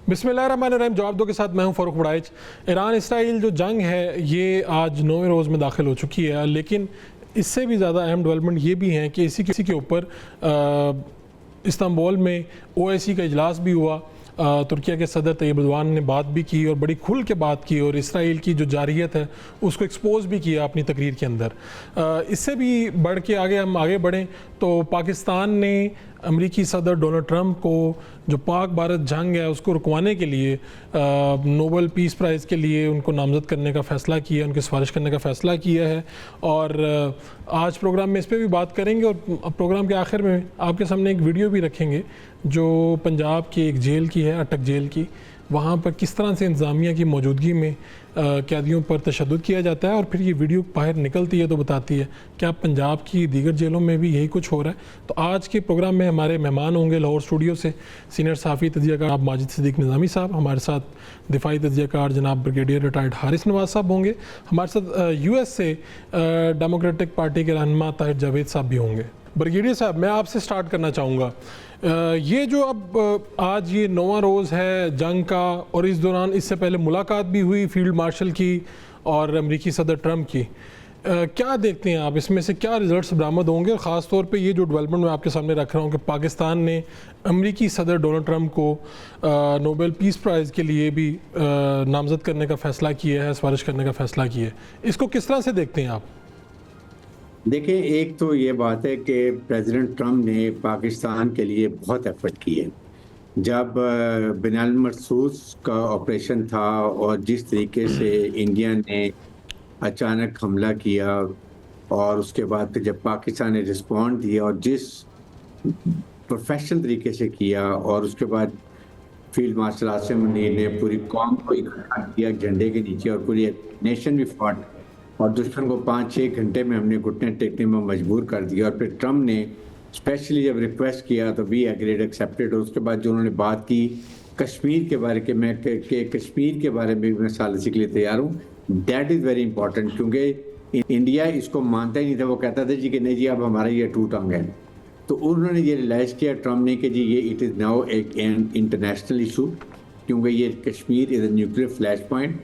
بسم اللہ الرحمن الرحیم. جواب دو کے ساتھ میں ہوں فاروق بڑائچ. ایران اسرائیل جو جنگ ہے یہ آج 9ویں روز میں داخل ہو چکی ہے، لیکن اس سے بھی زیادہ اہم ڈیولپمنٹ یہ بھی ہیں کہ اسی کے اوپر استنبول میں OIC کا اجلاس بھی ہوا. ترکیہ کے صدر طیب ایردوان نے بات بھی کی اور بڑی کھل کے بات کی، اور اسرائیل کی جو جارحیت ہے اس کو ایکسپوز بھی کیا اپنی تقریر کے اندر. اس سے بھی بڑھ کے ہم آگے بڑھیں تو پاکستان نے امریکی صدر ڈونلڈ ٹرمپ کو جو پاک بھارت جنگ ہے اس کو رکوانے کے لیے نوبل پیس پرائز کے لیے ان کو نامزد کرنے کا فیصلہ کیا، ان کی سفارش کرنے کا فیصلہ کیا ہے. اور آج پروگرام میں اس پہ بھی بات کریں گے، اور پروگرام کے آخر میں آپ کے سامنے ایک ویڈیو بھی رکھیں گے جو پنجاب کی ایک جیل کی ہے، اٹک جیل کی. وہاں پر کس طرح سے انتظامیہ کی موجودگی میں قیدیوں پر تشدد کیا جاتا ہے، اور پھر یہ ویڈیو باہر نکلتی ہے تو بتاتی ہے کہ اب پنجاب کی دیگر جیلوں میں بھی یہی کچھ ہو رہا ہے. تو آج کے پروگرام میں ہمارے مہمان ہوں گے لاہور اسٹوڈیو سے سینئر صحافی تجزیہ کار جناب ماجد صدیق نظامی صاحب، ہمارے ساتھ دفاعی تجزیہ کار جناب بریگیڈیئر ریٹائرڈ حارث نواز صاحب ہوں گے، ہمارے ساتھ US سے ڈیموکریٹک پارٹی کے رہنما طاہر جاوید صاحب بھی ہوں گے. بریگیڈیئر صاحب، میں آپ سے سٹارٹ کرنا چاہوں گا. یہ جو اب آج یہ 9واں روز ہے جنگ کا، اور اس دوران اس سے پہلے ملاقات بھی ہوئی فیلڈ مارشل کی اور امریکی صدر ٹرمپ کی، کیا دیکھتے ہیں آپ اس میں سے کیا ریزلٹس برآمد ہوں گے؟ اور خاص طور پہ یہ جو ڈیولپمنٹ میں آپ کے سامنے رکھ رہا ہوں کہ پاکستان نے امریکی صدر ڈونلڈ ٹرمپ کو نوبل پیس پرائز کے لیے بھی نامزد کرنے کا فیصلہ کیا ہے، سفارش کرنے کا فیصلہ کیا ہے، اس کو کس طرح سے دیکھتے ہیں آپ؟ دیکھیں، ایک تو یہ بات ہے کہ پریزیڈنٹ ٹرمپ نے پاکستان کے لیے بہت ایفرٹ کی ہے. جب بنیاد المرصوص کا آپریشن تھا اور جس طریقے سے انڈیا نے اچانک حملہ کیا، اور اس کے بعد جب پاکستان نے رسپونڈ دیا اور جس پروفیشنل طریقے سے کیا، اور اس کے بعد فیلڈ مارشل عاصم منیر نے پوری قوم کو اکٹھا کیا جھنڈے کے نیچے، اور پوری نیشن بھی فاٹ، اور دشمن کو 5-6 گھنٹے میں ہم نے گھٹنے ٹیکنے میں مجبور کر دیا. اور پھر ٹرمپ نے اسپیشلی جب ریکویسٹ کیا تو وی ایگریڈ ایکسیپٹیڈ. اور اس کے بعد جو انہوں نے بات کی کشمیر کے بارے کہ کشمیر کے بارے میں میں ثالثی کے لیے تیار ہوں، دیٹ از ویری امپورٹنٹ، کیونکہ انڈیا اس کو مانتا ہی نہیں تھا. وہ کہتا تھا جی کہ نہیں جی اب ہمارا یہ ٹو ٹنگ ہے. تو انہوں نے یہ ریلائز کیا ٹرمپ نے کہ جی یہ اٹ از ناؤ ایک انٹرنیشنل ایشو، کیونکہ یہ کشمیر از اے نیوکلیر فلیش پوائنٹ،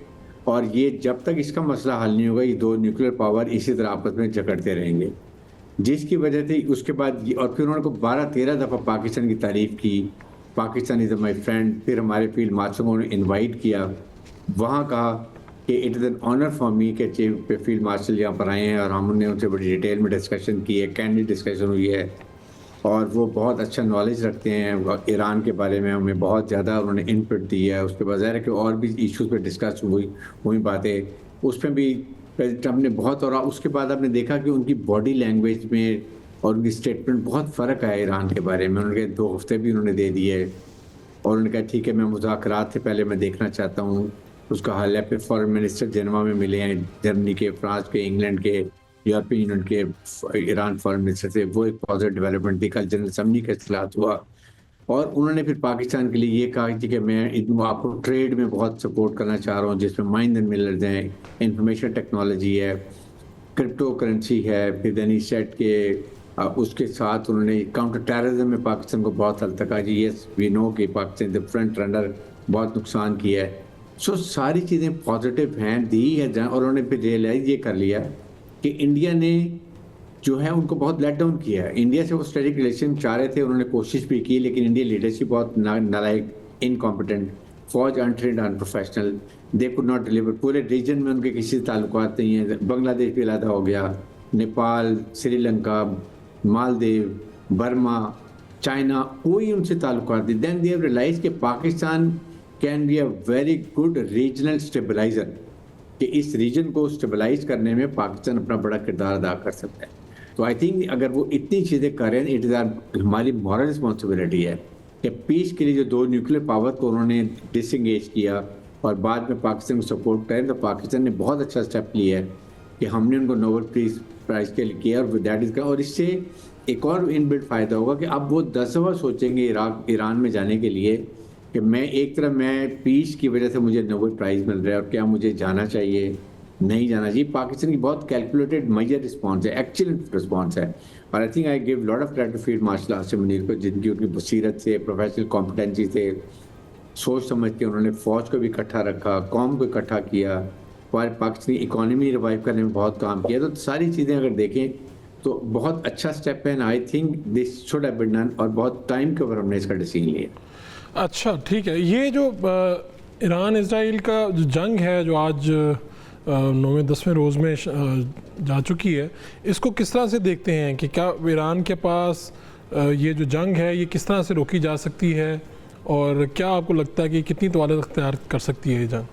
اور یہ جب تک اس کا مسئلہ حل نہیں ہوگا یہ دو نیوکلیر پاور اسی طرح آپس میں جھگڑتے رہیں گے. جس کی وجہ سے اس کے بعد اور پھر انہوں نے 12-13 دفعہ پاکستان کی تعریف کی، پاکستان از مائی فرینڈ. پھر ہمارے فیلڈ مارشل نے انوائٹ کیا، وہاں کہا کہ it is an honour for me کہ چیف فیلڈ مارشل یہاں پر آئے ہیں، اور ہم نے ان سے بڑی ڈیٹیل میں ڈسکشن کی ہے، کینڈیڈ ڈسکشن ہوئی ہے، اور وہ بہت اچھا نالج رکھتے ہیں ایران کے بارے میں. ہمیں بہت زیادہ انہوں نے انپٹ دی ہے. اس کے بعد ظاہر ہے کہ اور بھی ایشوز پہ ڈسکس ہوئی باتیں، اس پہ بھی ٹرمپ نے بہت. اور اس کے بعد آپ نے دیکھا کہ ان کی باڈی لینگویج میں اور ان کی اسٹیٹمنٹ بہت فرق ہے ایران کے بارے میں. انہوں نے 2 ہفتے بھی انہوں نے دے دیے، اور انہوں نے کہا ٹھیک ہے میں مذاکرات سے پہلے میں دیکھنا چاہتا ہوں اس کا حل ہے. پھر فارن منسٹر جنیوا میں ملے ہیں، جرمنی کے، فرانس کے، انگلینڈ کے، یورپین یونین کے ایران فارن منسٹر سے. وہ ایک پازیٹیو ڈیولپمنٹ تھی. کل جنرل اسمبلی کا اجلاس ہوا، اور انہوں نے پھر پاکستان کے لیے یہ کہا کہ میں آپ کو ٹریڈ میں بہت سپورٹ کرنا چاہ رہا ہوں، جس میں مائنز اینڈ ملرز ہیں، انفارمیشن ٹیکنالوجی ہے، کرپٹو کرنسی ہے. پھر دینی سیٹ کے اس کے ساتھ انہوں نے کاؤنٹر ٹیررزم میں پاکستان کو بہت حد تک کہا جی یس وی نو کہ پاکستان دا فرنٹ رنر بہت نقصان کیا ہے. سو ساری چیزیں پازیٹیو ہیں دی ہے. اور انہوں نے پھر ریئلائز یہ کر لیا کہ انڈیا نے جو ہے ان کو بہت لیٹ ڈاؤن کیا ہے. انڈیا سے وہ اسٹریٹجک ریلیشن چاہ رہے تھے، انہوں نے کوشش بھی کی، لیکن انڈیا لیڈرشپ بہت نالائق، انکمپیٹنٹ، فوج انٹرینڈ، ان professional, they could not deliver. پورے ریجن میں ان کے کسی تعلقات نہیں ہیں. بنگلہ دیش بھی علیحدہ ہو گیا، نیپال، سری لنکا، مالدیو، برما، چائنا، کوئی ان سے تعلقات نہیں. دین دے ہیو ریئلائز کہ Pakistan can be a very good regional stabiliser, کہ اس ریجن کو اسٹیبلائز کرنے میں پاکستان اپنا بڑا کردار ادا کر سکتا ہے. تو آئی تھنک اگر وہ اتنی چیزیں کریں، اٹ از ہماری مورل رسپانسبلٹی ہے کہ پیس کے لیے جو 2 نیوکلیر پاور کو انہوں نے ڈس انگیج کیا اور بعد میں پاکستان کو سپورٹ کریں، تو پاکستان نے بہت اچھا اسٹیپ لیا ہے کہ ہم نے ان کو نوبل پیس پرائز کے لیے کیا. اور دیٹ از کا، اور اس سے ایک اور ان بلڈ فائدہ ہوگا کہ اب وہ 10 دفعہ سوچیں گے ایران میں جانے کے لیے کہ میں ایک طرف میں پیس کی وجہ سے مجھے نوبل پرائز مل رہا ہے، اور کیا مجھے جانا چاہیے نہیں جانا چاہیے. پاکستان کی بہت کیلکولیٹڈ میجر رسپانس ہے، ایکسیلنٹ رسپانس ہے. اور I think I give lot of credit to field marshal Asim Munir کو، جن کی ان کی بصیرت سے، پروفیشنل کمپٹنسی سے سوچ سمجھ کے انہوں نے فوج کو بھی اکٹھا رکھا, قوم کو اکٹھا کیا, پاکستانی اکانومی ریوائیو کرنے میں بہت کام کیا. تو ساری چیزیں اگر دیکھیں تو بہت اچھا سٹیپ ہے. I think this should have been done, اور بہت ٹائم کے اوپر ہم نے اس کا ڈیسیژن لیا. اچھا ٹھیک ہے. یہ جو ایران اسرائیل کا جو جنگ ہے جو آج 9ویں 10ویں روز میں جا چکی ہے, اس کو کس طرح سے دیکھتے ہیں کہ کیا ایران کے پاس یہ جو جنگ ہے یہ کس طرح سے روکی جا سکتی ہے, اور کیا آپ کو لگتا ہے کہ کتنی طوالت اختیار کر سکتی ہے یہ جنگ؟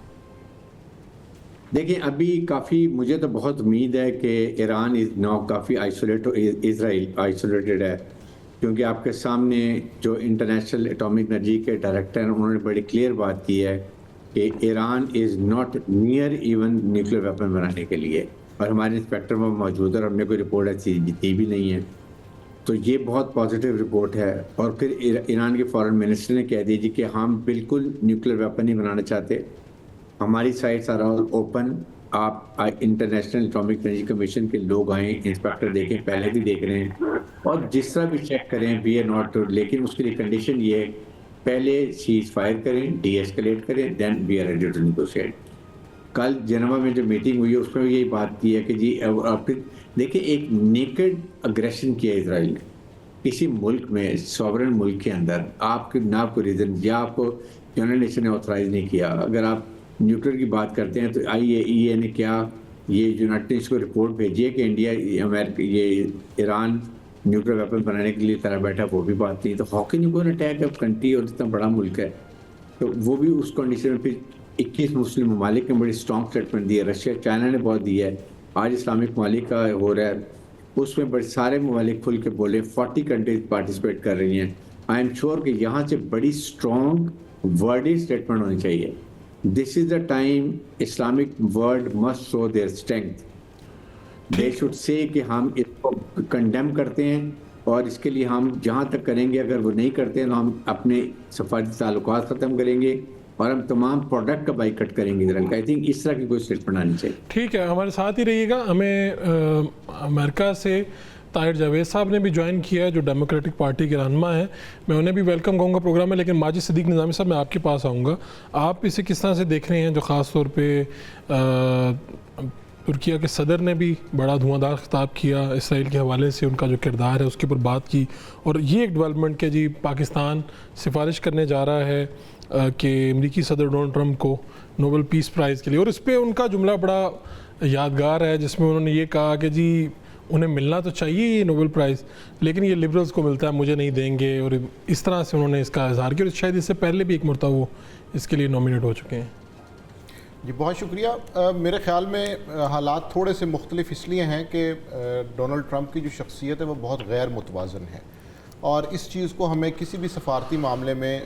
دیکھیں ابھی کافی, مجھے تو بہت امید ہے کہ Iran is now coffee Israel isolated ہے, کیونکہ آپ کے سامنے جو انٹرنیشنل اٹامک انرجی کے ڈائریکٹر ہیں انہوں نے بڑی کلیئر بات کی ہے کہ Iran is not near even nuclear weapon بنانے کے لیے, اور ہمارے انسپیکٹر میں موجود ہے اور ہم نے کوئی رپورٹ ایسی دی بھی نہیں ہے. تو یہ بہت پازیٹیو رپورٹ ہے. اور پھر ایران کے فارن منسٹر نے کہہ دی کہ ہم بالکل نیوکلیر ویپن نہیں بنانا چاہتے, ہماری سائٹس آر آل اوپن. آپ انٹرنیشنل اٹامک انرجی کمیشن کے لوگ آئیں, انسپیکٹر دیکھیں, پہلے بھی دیکھ رہے ہیں, اور جس طرح بھی چیک کریں وی آر ناٹ, لیکن اس کے لیے کنڈیشن یہ ہے پہلے سیز فائر کریں, ڈی ایسکلیٹ کریں, then we are ready to negotiate. کل جنیوا میں جو میٹنگ ہوئی ہے اس میں یہی بات کی ہے کہ جی پھر دیکھیں ایک نیکڈ اگریشن کیا اسرائیل نے کسی ملک میں, سوورن ملک کے اندر, آپ کے نہ آپ کو ریزن یا آپ کو یونائیٹڈ نیشن نے آتھرائز نہیں کیا. اگر آپ نیوکلیر کی بات کرتے ہیں تو IAEA نے کیا یہ یونائٹڈ نیشن کو رپورٹ بھیجی ہے کہ انڈیا امریکہ یہ ایران نیوکلیر ویپن بنانے کے لیے طرح بیٹھا, وہ بھی بات نہیں. تو how can you go an attack a country, اور اتنا بڑا ملک ہے تو وہ بھی اس کنڈیشن میں. پھر 21 مسلم ممالک نے بڑی اسٹرانگ اسٹیٹمنٹ دی ہے, رشیا چائنا نے بہت دی ہے, آج اسلامک ممالک کا ہو رہا ہے اس میں بڑے سارے ممالک کھل کے بولے, 40 کنٹریز پارٹیسپیٹ کر رہی ہیں. آئی ایم شیور کہ یہاں سے بڑی اسٹرانگ ورڈی اسٹیٹمنٹ ہونی چاہیے. This is the time Islamic world must show their strength. They should say کہ ہم اس کو کنڈیم کرتے ہیں, اور اس کے لیے ہم جہاں تک کریں گے, اگر وہ نہیں کرتے ہیں تو ہم اپنے سفارتی تعلقات ختم کریں گے, اور ہم تمام پروڈکٹ کا بائی کٹ کریں گے. آئی تھنک اس طرح کی کوئی اسٹیٹمنٹ آنی چاہیے. ٹھیک ہے, ہمارے ساتھ ہی رہیے گا. ہمیں امریکہ سے طاہر جاوید صاحب نے بھی جوائن کیا ہے جو ڈیموکریٹک پارٹی کے رہنما ہیں. میں انہیں بھی ویلکم کہوں گا پروگرام میں, لیکن ماجد صدیق نظامی صاحب میں آپ کے پاس آؤں گا. آپ اسے کس طرح سے دیکھ رہے ہیں جو خاص طور پہ ترکیہ کے صدر نے بھی بڑا دھواں خطاب کیا اسرائیل کے حوالے سے, ان کا جو کردار ہے اس کے اوپر بات کی, اور یہ ایک ڈیولپمنٹ کہ جی پاکستان سفارش کرنے جا رہا ہے کہ امریکی صدر ڈونلڈ ٹرمپ کو نوبل پیس پرائز کے لیے, اور اس پہ ان کا جملہ بڑا یادگار ہے جس میں انہوں نے یہ کہا کہ جی انہیں ملنا تو چاہیے یہ نوبل پرائز, لیکن یہ لبرلز کو ملتا ہے, مجھے نہیں دیں گے, اور اس طرح سے انہوں نے اس کا اظہار کیا, اور شاید اس سے پہلے بھی ایک مرتبہ وہ اس کے لیے نامینیٹ ہو چکے ہیں. جی بہت شکریہ. میرے خیال میں حالات تھوڑے سے مختلف اس لیے ہیں کہ ڈونلڈ ٹرمپ کی جو شخصیت ہے وہ بہت غیر متوازن ہے, اور اس چیز کو ہمیں کسی بھی سفارتی معاملے میں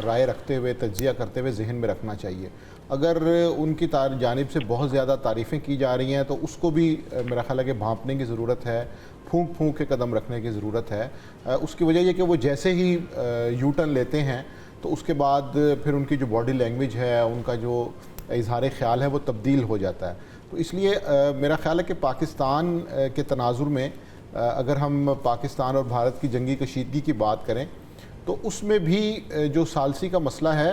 رائے رکھتے ہوئے, تجزیہ کرتے ہوئے ذہن میں رکھنا چاہیے. اگر ان کی جانب سے بہت زیادہ تعریفیں کی جا رہی ہیں تو اس کو بھی میرا خیال ہے کہ بھانپنے کی ضرورت ہے, پھونک کے قدم رکھنے کی ضرورت ہے. اس کی وجہ یہ کہ وہ جیسے ہی یو ٹرن لیتے ہیں تو اس کے بعد پھر ان کی جو باڈی لینگویج ہے, ان کا جو اظہار خیال ہے وہ تبدیل ہو جاتا ہے. تو اس لیے میرا خیال ہے کہ پاکستان کے تناظر میں اگر ہم پاکستان اور بھارت کی جنگی کشیدگی کی بات کریں تو اس میں بھی جو ثالثی کا مسئلہ ہے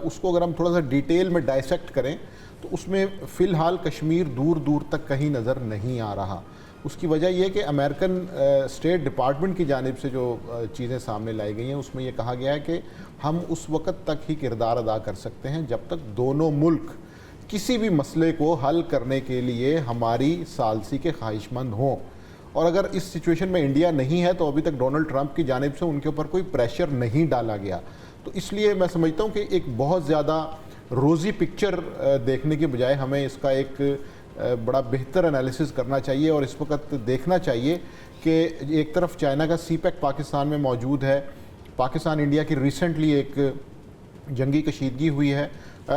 اس کو اگر ہم تھوڑا سا ڈیٹیل میں ڈائسیکٹ کریں تو اس میں فی الحال کشمیر دور دور تک کہیں نظر نہیں آ رہا. اس کی وجہ یہ کہ امریکن اسٹیٹ ڈپارٹمنٹ کی جانب سے جو چیزیں سامنے لائی گئی ہیں اس میں یہ کہا گیا ہے کہ ہم اس وقت تک ہی کردار ادا کر سکتے ہیں جب تک دونوں ملک کسی بھی مسئلے کو حل کرنے کے لیے ہماری ثالثی کے خواہش مند ہوں. اور اگر اس سچویشن میں انڈیا نہیں ہے تو ابھی تک ڈونلڈ ٹرمپ کی جانب سے ان کے اوپر کوئی پریشر نہیں ڈالا گیا. تو اس لیے میں سمجھتا ہوں کہ ایک بہت زیادہ روزی پکچر دیکھنے کی بجائے ہمیں اس کا ایک بڑا بہتر انالیسس کرنا چاہیے, اور اس وقت دیکھنا چاہیے کہ ایک طرف چائنا کا سی پیک پاکستان میں موجود ہے, پاکستان انڈیا کی ریسنٹلی ایک جنگی کشیدگی ہوئی ہے,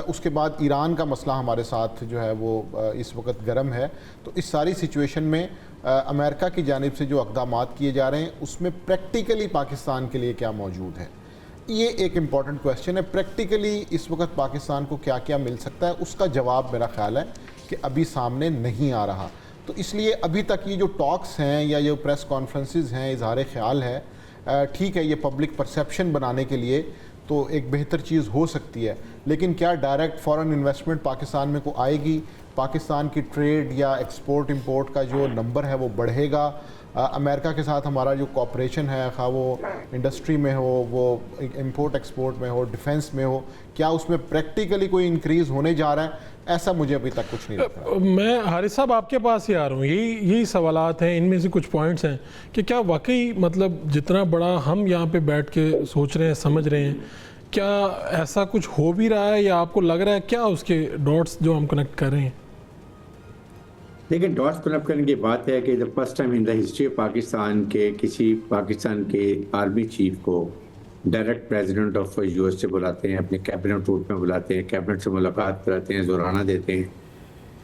اس کے بعد ایران کا مسئلہ ہمارے ساتھ جو ہے وہ اس وقت گرم ہے. تو اس ساری سچویشن میں امریکہ کی جانب سے جو اقدامات کیے جا رہے ہیں اس میں پریکٹیکلی پاکستان کے لیے کیا موجود ہے, یہ ایک امپورٹنٹ کویسچن ہے. پریکٹیکلی اس وقت پاکستان کو کیا کیا مل سکتا ہے, اس کا جواب میرا خیال ہے کہ ابھی سامنے نہیں آ رہا. تو اس لیے ابھی تک یہ جو ٹاکس ہیں یا جو پریس کانفرنسز ہیں, اظہار خیال ہے, ٹھیک ہے یہ پبلک پرسیپشن بنانے کے لیے تو ایک بہتر چیز ہو سکتی ہے. لیکن کیا ڈائریکٹ فارن انویسٹمنٹ پاکستان میں کو آئے گی؟ پاکستان کی ٹریڈ یا ایکسپورٹ امپورٹ کا جو نمبر ہے وہ بڑھے گا؟ امریکہ کے ساتھ ہمارا جو کوآپریشن ہے، خواہ وہ انڈسٹری میں ہو، وہ امپورٹ ایکسپورٹ میں ہو، ڈیفنس میں ہو، کیا اس میں پریکٹیکلی کوئی انکریز ہونے جا رہا ہے؟ ایسا مجھے ابھی تک کچھ نہیں لگ رہا. میں حارث صاحب آپ کے پاس ہی آ رہا ہوں. یہی سوالات ہیں، ان میں سے کچھ پوائنٹس ہیں کہ کیا واقعی مطلب جتنا بڑا ہم یہاں پہ بیٹھ کے سوچ رہے ہیں، سمجھ رہے ہیں، کیا ایسا کچھ ہو بھی رہا ہے یا آپ کو لگ رہا ہے کیا اس کے ڈاٹس جو ہم کنیکٹ کر رہے ہیں؟ لیکن ڈاٹس کنیکٹ کرنے کی بات ہے کہ the first time in the history of Pakistan کے کسی پاکستان کے آرمی چیف کو direct president of U S سے بلاتے ہیں، اپنے کیبنٹ روٹ میں بلاتے ہیں، کیبنٹ سے ملاقات کراتے ہیں، زورانہ دیتے ہیں،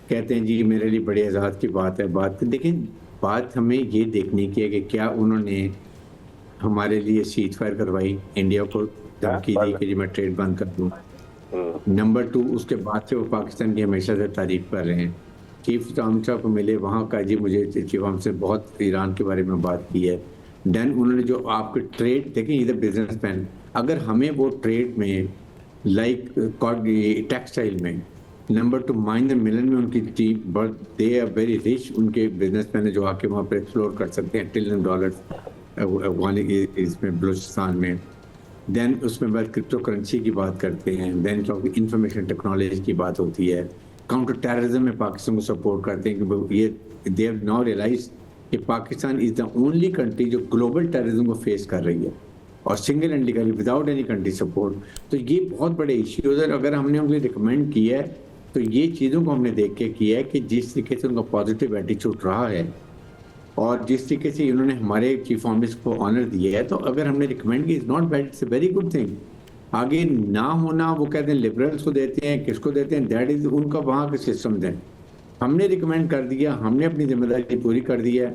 کہتے ہیں جی میرے لیے بڑے اعزاز کی بات ہے. لیکن بات ہمیں یہ دیکھنے کی ہے کہ کیا انہوں نے ہمارے لیے سیز فائر کروائی، انڈیا کو دھمکی دی کہ جی میں ٹریڈ بند کر دوں. نمبر 2، اس کے بعد سے وہ پاکستان کی ہمیشہ سے تعریف کر رہے ہیں. چیف عامر صاحب کو ملے، وہاں کا جی مجھے چیف عامر سے بہت ایران کے بارے میں بات کی ہے. دین انہوں نے جو آپ کے ٹریڈ دیکھیں، ادھر بزنس مین، اگر ہمیں وہ ٹریڈ میں لائک ٹیکسٹائل میں، نمبر 2 مائنر ملن میں ان کی team, they are very rich, ان کے بزنس مین جو آ کے وہاں پہ ایکسپلور کر سکتے ہیں $1 ٹریلین اس میں بلوچستان میں. دین اس میں بعد کرپٹو کرنسی کی بات کرتے ہیں. دین انفارمیشن ٹیکنالوجی کی بات ہوتی ہے. کاؤنٹر ٹیررزم میں پاکستان کو سپورٹ کرتے ہیں کہ یہ دے ہیو ناؤ ریئلائز کہ Pakistan is the only country جو گلوبل ٹیررزم کو فیس کر رہی ہے اور single handedly without any country support. تو یہ بہت بڑے ایشوز ہیں. اگر ہم نے ان کو ریکمینڈ کیا ہے تو یہ چیزوں کو ہم نے دیکھ کے کیا ہے کہ جس طریقے سے ان کا پازیٹیو ایٹیچیوڈ رہا ہے اور جس طریقے سے انہوں نے ہمارے چیف آفس کو آنر دیا ہے، تو اگر ہم نے ریکمینڈ کی، it's not bad, it's a very good thing. آگے نہ ہونا، وہ کہتے ہیں لبرلس کو دیتے ہیں، کس کو دیتے ہیں، دیٹ از ان کا وہاں کے سسٹم دیں. ہم نے ریکمینڈ کر دیا، ہم نے اپنی ذمہ داری پوری کر دی ہے،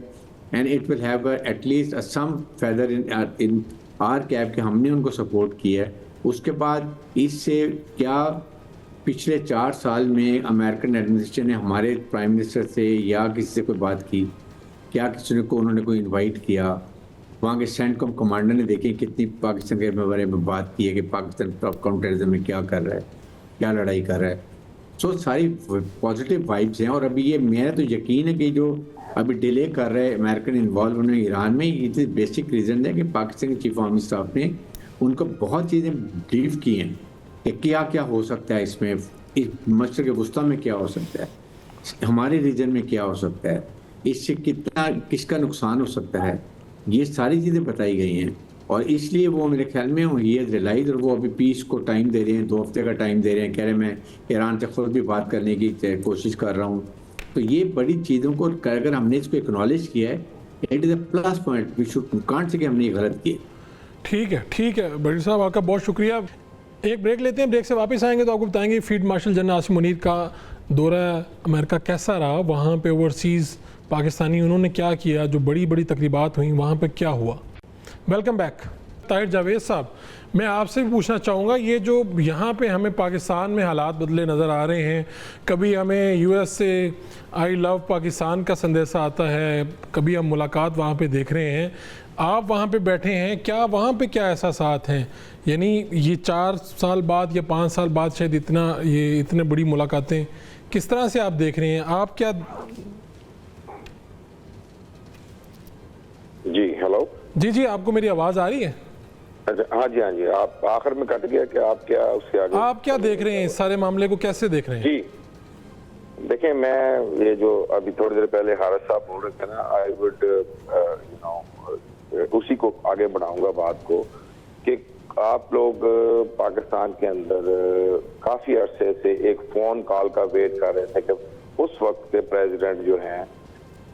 and it will have at least some feather in our cap کہ ہم نے ان کو سپورٹ کیا ہے. اس کے بعد اس سے کیا پچھلے 4 سال میں امریکن ایڈمنسٹریشن نے ہمارے پرائم منسٹر سے یا کسی سے کوئی بات کی؟ کیا کسی کو انہوں نے کوئی انوائٹ کیا؟ وہاں کے سینٹ کام کمانڈر نے دیکھیں کتنی پاکستان کے بارے میں بات کی ہے کہ پاکستان کاؤنٹر ٹیررزم میں کیا کر رہا ہے، کیا لڑائی کر رہا ہے. سو ساری پازیٹیو وائبس ہیں. اور ابھی یہ میرا تو یقین ہے کہ جو ابھی ڈیلے کر رہے امریکن انوالو ہونے ایران میں، یہ بیسک ریزن ہے کہ پاکستان کے چیف آرمی اسٹاف نے ان کو بہت چیزیں بریف کی ہیں کہ کیا کیا ہو سکتا ہے اس میں، اس مشرق وسطیٰ میں کیا ہو سکتا ہے، ہمارے ریجن میں کیا ہو سکتا ہے، اس سے کتنا کس کا نقصان ہو سکتا ہے. یہ ساری چیزیں بتائی گئی ہیں. اور اس لیے وہ میرے خیال میں یہ ریلائز، اور وہ ابھی پیس کو ٹائم دے رہے ہیں، 2 ہفتے کا ٹائم دے رہے ہیں، کہہ رہے ہیں میں ایران سے خود بھی بات کرنے کی کوشش کر رہا ہوں. تو یہ بڑی چیزوں کو اگر ہم نے اس کو اکنالج کیا ہے، it is a plus point, we should can't say کہ ہم نے یہ غلط کیا. ٹھیک ہے بڑی صاحب، آپ کا بہت شکریہ. ایک بریک لیتے ہیں، بریک سے واپس آئیں گے تو آپ کو بتائیں گے field marshal general Asim Munir کا دورہ امریکہ کیسا رہا، وہاں پہ اوورسیز پاکستانی انہوں نے کیا کیا، جو بڑی بڑی تقریبات ہوئیں وہاں پہ کیا ہوا. Welcome back. طاہر جاوید صاحب، میں آپ سے بھی پوچھنا چاہوں گا، یہ جو یہاں پہ ہمیں پاکستان میں حالات بدلے نظر آ رہے ہیں، کبھی ہمیں یو ایس سے آئی لو پاکستان کا سندیسہ آتا ہے، کبھی ہم ملاقات وہاں پہ دیکھ رہے ہیں، آپ وہاں پہ بیٹھے ہیں، کیا وہاں پہ کیا احساسات ہیں؟ یعنی یہ 4 سال بعد یا 5 سال بعد شاید اتنے بڑی ملاقاتیں کس طرح سے آپ دیکھ رہے ہیں؟ آپ کیا؟ جی ہیلو. جی آپ کو میری آواز آ رہی ہے؟ ہاں جی آپ آخر میں کٹ گیا کہ آپ کیا اس سے آگے آپ کیا دیکھ رہے ہیں، اس سارے معاملے کو کیسے دیکھ رہے ہیں؟ جی دیکھیں، میں یہ جو ابھی تھوڑی دیر پہلے حارث صاحب بول رہے تھے نا، آئی وڈ اسی کو آگے بڑھاؤں گا بات کو کہ آپ لوگ پاکستان کے اندر کافی عرصے سے ایک فون کال کا ویٹ کر رہے تھے کہ اس وقت کے پریزیڈنٹ جو ہیں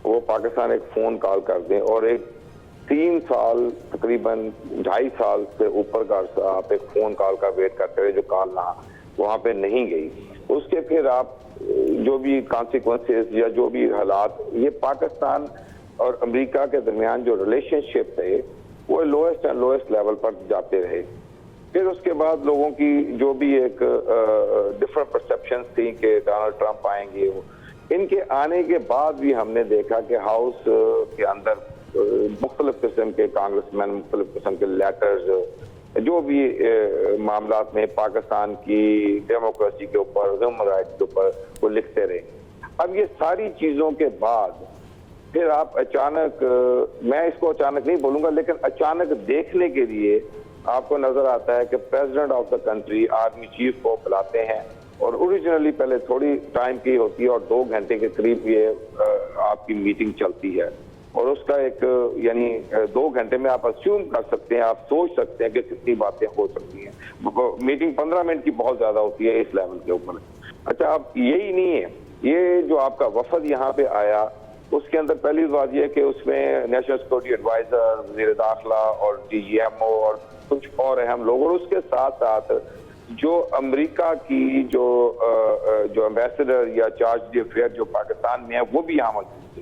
وہ پاکستان ایک فون کال کر دیں، اور ایک 3 سال تقریباً 2.5 سال سے اوپر کا عرصہ آپ ایک فون کال کا ویٹ کرتے رہے، جو کال نہ وہاں پہ نہیں گئی. اس کے پھر آپ جو بھی کانسیکوینسز یا جو بھی حالات، یہ پاکستان اور امریکہ کے درمیان جو ریلیشن شپ تھے وہ لوئسٹ اینڈ لوئسٹ لیول پر جاتے رہے. پھر اس کے بعد لوگوں کی جو بھی ایک ڈفرنٹ پرسیپشنز تھیں کہ ڈونلڈ ٹرمپ آئیں گے، ان کے آنے کے بعد بھی ہم نے دیکھا کہ ہاؤس کے اندر مختلف قسم کے کانگریس مین، مختلف قسم کے لیٹرز جو بھی معاملات میں پاکستان کی ڈیموکریسی کے اوپر، ہیومن رائٹس کے اوپر وہ لکھتے رہے. اب یہ ساری چیزوں کے بعد پھر آپ اچانک، میں اس کو اچانک نہیں بولوں گا، لیکن اچانک دیکھنے کے لیے آپ کو نظر آتا ہے کہ president of the country army chief کو بلاتے ہیں، اور اوریجنلی پہلے تھوڑی ٹائم کی ہوتی ہے اور 2 گھنٹے کے قریب یہ آپ کی میٹنگ چلتی ہے، اور اس کا ایک یعنی 2 گھنٹے میں آپ اسیوم کر سکتے ہیں، آپ سوچ سکتے ہیں کہ کتنی باتیں ہو سکتی ہیں. میٹنگ 15 منٹ کی بہت زیادہ ہوتی ہے اس لیول کے اوپر. اچھا، اب یہی نہیں ہے، یہ جو آپ کا وفد یہاں پہ آیا، اس کے اندر پہلی بات یہ کہ اس میں نیشنل سیکورٹی ایڈوائزر، وزیر داخلہ اور DGMO اور کچھ اور اہم لوگ، اور اس کے ساتھ ساتھ جو امریکہ کی جو ایمبیسڈر یا چارج دی افیئر جو پاکستان میں ہے وہ بھی یہاں موجود تھے.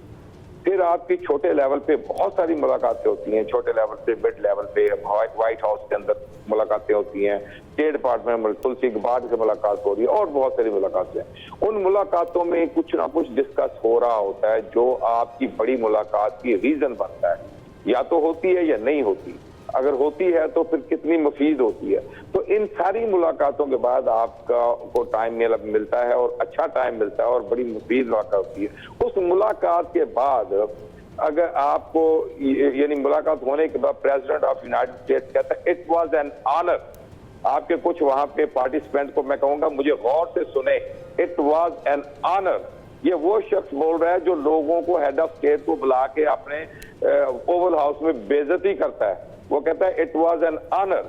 پھر آپ کی چھوٹے لیول پہ بہت ساری ملاقاتیں ہوتی ہیں، چھوٹے لیول سے مڈ لیول پہ وائٹ ہاؤس کے اندر ملاقاتیں ہوتی ہیں، اسٹیٹ ڈپارٹمنٹ تلسی گبارڈ سے ملاقات ہو رہی ہے، اور بہت ساری ملاقاتیں. ان ملاقاتوں میں کچھ نہ کچھ ڈسکس ہو رہا ہوتا ہے جو آپ کی بڑی ملاقات کی ریزن بنتا ہے. یا تو ہوتی ہے یا نہیں ہوتی، اگر ہوتی ہے تو پھر کتنی مفید ہوتی ہے. تو ان ساری ملاقاتوں کے بعد آپ کو ٹائم ملتا ہے، اور اچھا ٹائم ملتا ہے، اور بڑی مفید ملاقات ہوتی ہے. اس ملاقات کے بعد اگر آپ کو یعنی ملاقات ہونے کے بعد پریزیڈنٹ آف یونائٹڈ اسٹیٹس کہتا ہے اٹ واز این آنر. آپ کے کچھ وہاں پہ پارٹیسپینٹ کو میں کہوں گا مجھے غور سے سنیں، اٹ واز این آنر. یہ وہ شخص بول رہا ہے جو لوگوں کو ہیڈ آف اسٹیٹ کو بلا کے اپنے اوول ہاؤس میں بے عزتی کرتا ہے. وہ کہتا ہے اٹ واز این آنر.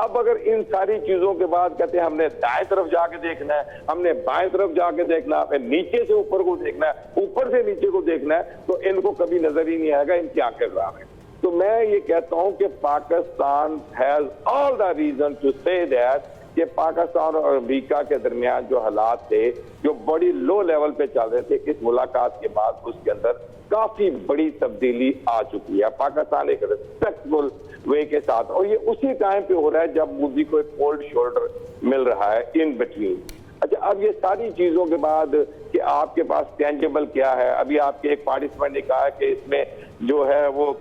اب اگر ان ساری چیزوں کے بعد کہتے ہیں ہم نے دائیں طرف جا کے دیکھنا ہے، ہم نے بائیں طرف جا کے دیکھنا ہے، نیچے سے اوپر کو دیکھنا ہے، اوپر سے نیچے کو دیکھنا ہے، تو ان کو کبھی نظر ہی نہیں آئے گا ان کی آنکھیں خراب ہیں. تو میں یہ کہتا ہوں کہ Pakistan has all the reason to say that کہ پاکستان اور امریکہ کے درمیان جو حالات تھے جو بڑی لو لیول پہ چل رہے تھے، اس ملاقات کے بعد اس کے اندر کافی بڑی تبدیلی آ چکی ہے. پاکستان ایک ریسپیکٹفل وے کے ساتھ، اور یہ اسی ٹائم پہ ہو رہا ہے جب مودی کو ایک کولڈ شولڈر مل رہا ہے ان بٹوین. اچھا، اب یہ ساری چیزوں کے بعد کہ آپ کے پاس ٹینجیبل کیا ہے، ابھی آپ کے ایک پارٹیسپینٹ نے کہا ہے کہ اس میں جو ہے وہ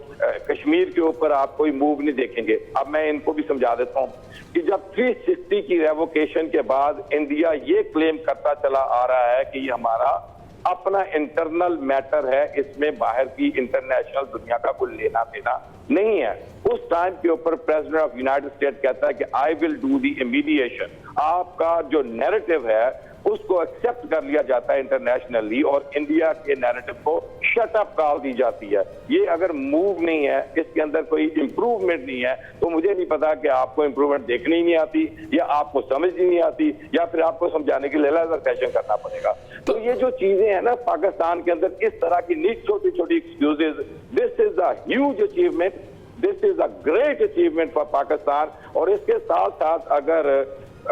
کشمیر کے اوپر آپ کوئی موو نہیں دیکھیں گے. اب میں ان کو بھی سمجھا دیتا ہوں کہ جب 360 کی ریووکیشن کے بعد انڈیا یہ کلیم کرتا چلا آ رہا ہے کہ یہ ہمارا اپنا انٹرنل میٹر ہے، اس میں باہر کی انٹرنیشنل دنیا کا کوئی لینا دینا نہیں ہے، اس ٹائم کے اوپر پریزیڈنٹ آف یونائٹڈ اسٹیٹ کہتا ہے کہ آئی ول ڈو دی امیڈیشن. آپ کا جو نیریٹو ہے اس کو ایکسپٹ کر لیا جاتا ہے انٹرنیشنلی، اور انڈیا کے نیریٹو کو شٹ اپ کال دی جاتی ہے. یہ اگر موو نہیں ہے، اس کے اندر کوئی امپروومنٹ نہیں ہے، تو مجھے نہیں پتا کہ آپ کو امپروومنٹ دیکھنی ہی نہیں آتی، یا آپ کو سمجھ ہی نہیں آتی، یا پھر آپ کو سمجھانے کے لیے لیزر سیشن کرنا پڑے گا. تو یہ جو چیزیں ہیں نا پاکستان کے اندر، اس طرح کی نیک چھوٹی چھوٹی excuses, this is a huge achievement, this is a great achievement for Pakistan. اور اس کے ساتھ ساتھ اگر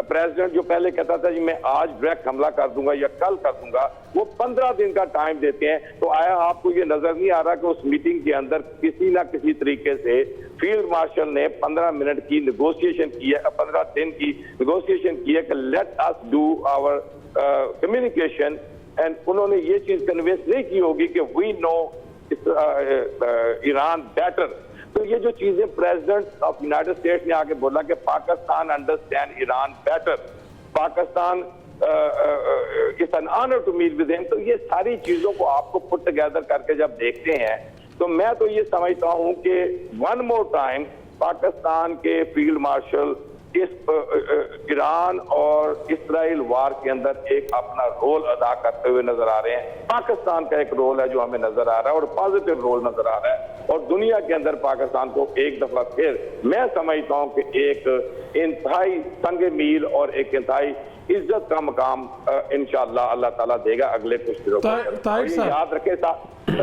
پریزیڈنٹ جو پہلے کہتا تھا جی میں آج ڈائریکٹ حملہ کر دوں گا یا کل کر دوں گا، وہ 15 دن کا ٹائم دیتے ہیں، تو آیا آپ کو یہ نظر نہیں آ رہا کہ اس میٹنگ کے اندر کسی نہ کسی طریقے سے فیلڈ مارشل نے 15 منٹ کی نیگوشیشن کی ہے، 15 دن کی نیگوشیشن کی ہے کہ let us do our communication. And انہوں نے یہ چیز کنوینس نہیں کی ہوگی کہ وی نو ایران بیٹر. تو یہ جو چیزیں پریزیڈنٹ آف یونائٹڈ اسٹیٹس نے آگے بولا کہ Pakistan understand Iran better, Pakistan it's an honour to meet with ہم. تو یہ ساری چیزوں کو آپ کو پٹ ٹوگیدر کر کے جب دیکھتے ہیں تو میں تو یہ سمجھتا ہوں کہ ون مور ٹائم پاکستان کے فیلڈ مارشل اس ایران اور اسرائیل وار کے اندر ایک اپنا رول ادا کرتے ہوئے نظر آ رہے ہیں. پاکستان کا ایک رول ہے جو ہمیں نظر آ رہا ہے، اور پازیٹیو رول نظر آ رہا ہے، اور دنیا کے اندر پاکستان کو ایک دفعہ پھر میں سمجھتا ہوں کہ ایک انتہائی سنگ میل اور ایک انتہائی عزت کا مقام انشاءاللہ اللہ تعالیٰ دے گا اگلے کچھ دنوں میں. یاد رکھیں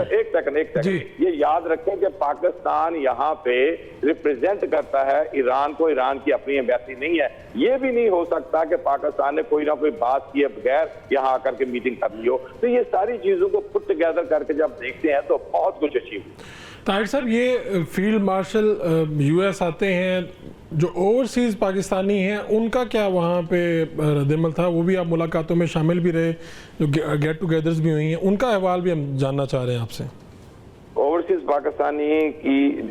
ایک سیکنڈ یہ یاد رکھیں کہ پاکستان یہاں پہ ریپریزنٹ کرتا ہے ایران کو، ایران کی اپنی ایمبیسی نہیں ہے. یہ بھی نہیں ہو سکتا کہ پاکستان نے کوئی نہ کوئی بات کیے بغیر یہاں آ کر کے میٹنگ کر لی ہو. تو یہ ساری چیزوں کو پٹ ٹوگیدر کر کے جب دیکھتے ہیں تو بہت کچھ اچیو. طاہر صاحب، یہ فیلڈ مارشل یو ایس آتے ہیں، جو اوورسیز پاکستانی ہیں ان کا کیا وہاں پہ رد عمل تھا؟ وہ بھی آپ ملاقاتوں میں شامل بھی رہے، جو گیٹ ٹوگیدرز بھی ہوئی ہیں، ان کا احوال بھی ہم جاننا چاہ رہے ہیں آپ سے. اوورسیز پاکستانی کی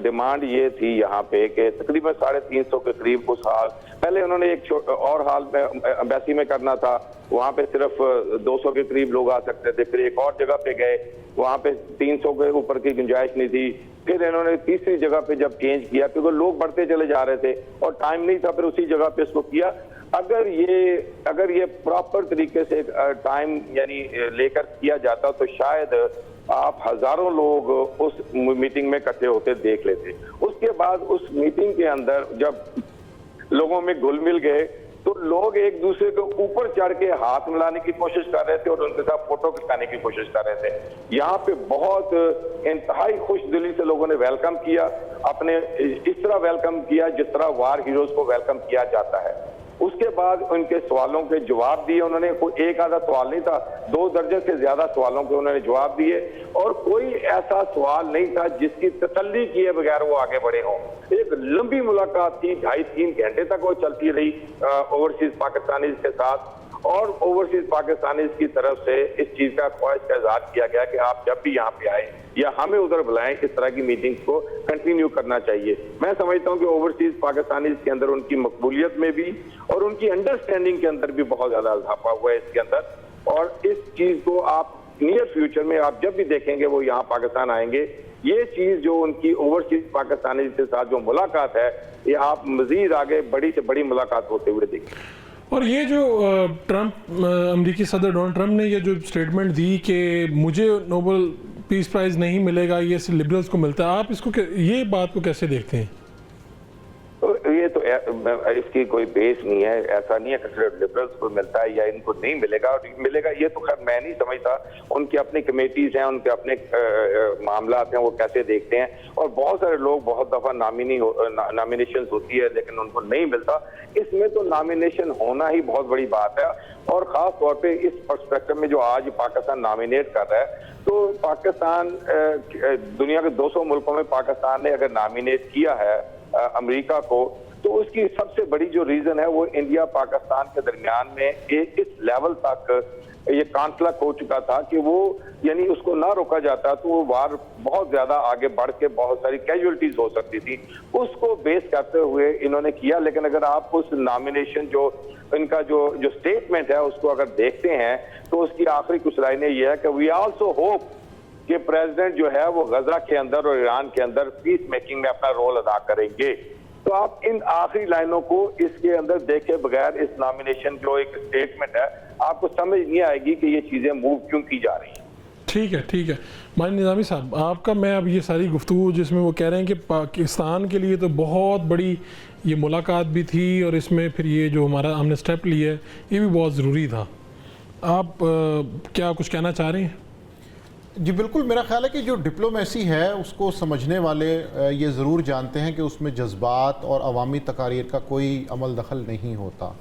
ڈیمانڈ یہ تھی یہاں پہ کہ تقریباً 350 کے قریب اس حال پہلے انہوں نے ایک اور حال میں امبیسی میں کرنا تھا، وہاں پہ صرف 200 کے قریب لوگ آ سکتے تھے، پھر ایک اور جگہ پہ گئے وہاں پہ 300 کے اوپر کی گنجائش نہیں تھی، پھر انہوں نے تیسری جگہ پہ جب چینج کیا کیونکہ لوگ بڑھتے چلے جا رہے تھے اور ٹائم نہیں تھا، پھر اسی جگہ پہ اس کو کیا۔ اگر یہ پراپر طریقے سے ٹائم یعنی لے کر کیا جاتا تو شاید آپ ہزاروں لوگ اس میٹنگ میں اکٹھے ہوتے دیکھ لیتے۔ اس کے بعد اس میٹنگ کے اندر جب لوگوں میں گل مل گئے تو لوگ ایک دوسرے کے اوپر چڑھ کے ہاتھ ملانے کی کوشش کر رہے تھے اور ان کے ساتھ فوٹو کھچانے کی کوشش کر رہے تھے۔ یہاں پہ بہت انتہائی خوش دلی سے لوگوں نے ویلکم کیا، اپنے اس طرح ویلکم کیا جس طرح وار ہیروز کو ویلکم کیا جاتا ہے۔ اس کے بعد ان کے سوالوں کے جواب دیے انہوں نے، کوئی ایک آدھا سوال نہیں تھا، 2 درجن سے زیادہ سوالوں کے انہوں نے جواب دیے اور کوئی ایسا سوال نہیں تھا جس کی تسلی کیے بغیر وہ آگے بڑھے ہوں۔ ایک لمبی ملاقات تھی، 2.5-3 گھنٹے تک وہ چلتی رہی اوورسیز پاکستانیز کے ساتھ، اور اوورسیز پاکستانیز کی طرف سے اس چیز کا خواہش کا اظہار کیا گیا کہ آپ جب بھی یہاں پہ آئے یا ہمیں ادھر بلائیں، اس طرح کی میٹنگز کو کنٹینیو کرنا چاہیے۔ میں سمجھتا ہوں کہ اوورسیز پاکستانیز کے اندر ان کی مقبولیت میں بھی اور ان کی انڈرسٹینڈنگ کے اندر بھی بہت زیادہ اضافہ ہوا ہے اس کے اندر، اور اس چیز کو آپ نیئر فیوچر میں آپ جب بھی دیکھیں گے وہ یہاں پاکستان آئیں گے، یہ چیز جو ان کی اوورسیز پاکستانیز کے ساتھ جو ملاقات ہے یہ آپ مزید آگے بڑی سے بڑی ملاقات ہوتے ہوئے دیکھیں۔ اور یہ جو ٹرمپ امریکی صدر ڈونلڈ ٹرمپ نے یہ جو اسٹیٹمنٹ دی کہ مجھے نوبل پیس پرائز نہیں ملے گا، یہ صرف لبرلز کو ملتا ہے، آپ اس کو یہ بات کو کیسے دیکھتے ہیں؟ یہ تو اس کی کوئی بیس نہیں ہے، ایسا نہیں ہے کہ صرف لبرلز کو ملتا ہے یا ان کو نہیں ملے گا اور ملے گا، یہ تو خیر میں نہیں سمجھتا، ان کی اپنی کمیٹیز ہیں، ان کے اپنے معاملات ہیں، وہ کیسے دیکھتے ہیں، اور بہت سارے لوگ بہت دفعہ نامینیشنز ہوتی ہے لیکن ان کو نہیں ملتا۔ اس میں تو نامینیشن ہونا ہی بہت بڑی بات ہے، اور خاص طور پہ اس پرسپیکٹو میں جو آج پاکستان نامینیٹ کر رہا ہے، تو پاکستان دنیا کے 200 ملکوں میں پاکستان نے اگر نامینیٹ کیا ہے امریکہ کو، تو اس کی سب سے بڑی جو ریزن ہے وہ انڈیا پاکستان کے درمیان میں اس لیول تک یہ کانفلکٹ ہو چکا تھا کہ وہ یعنی اس کو نہ روکا جاتا تو وہ وار بہت زیادہ آگے بڑھ کے بہت ساری کیجولٹیز ہو سکتی تھی، اس کو بیس کرتے ہوئے انہوں نے کیا۔ لیکن اگر آپ اس نامینیشن جو ان کا جو سٹیٹمنٹ ہے اس کو اگر دیکھتے ہیں تو اس کی آخری کچھ لائنیں یہ ہے کہ وی آلسو ہوپ کہ پریزیڈنٹ جو ہے وہ غزہ کے اندر اور ایران کے اندر پیس میکنگ میں اپنا رول ادا کریں گے۔ تو آپ ان آخری لائنوں کو اس کے اندر دیکھے بغیر اس نامینیشن جو ایک سٹیٹمنٹ ہے آپ کو سمجھ نہیں آئے گی کہ یہ چیزیں موو کیوں کی جا رہی ہیں۔ ٹھیک ہے مانی نظامی صاحب، آپ کا میں اب یہ ساری گفتگو جس میں وہ کہہ رہے ہیں کہ پاکستان کے لیے تو بہت بڑی یہ ملاقات بھی تھی اور اس میں پھر یہ جو ہم نے سٹیپ لیا ہے یہ بھی بہت ضروری تھا، آپ کیا کچھ کہنا چاہ رہے ہیں؟ جی بالکل، میرا خیال ہے کہ جو ڈپلومیسی ہے اس کو سمجھنے والے یہ ضرور جانتے ہیں کہ اس میں جذبات اور عوامی تقاریر کا کوئی عمل دخل نہیں ہوتا،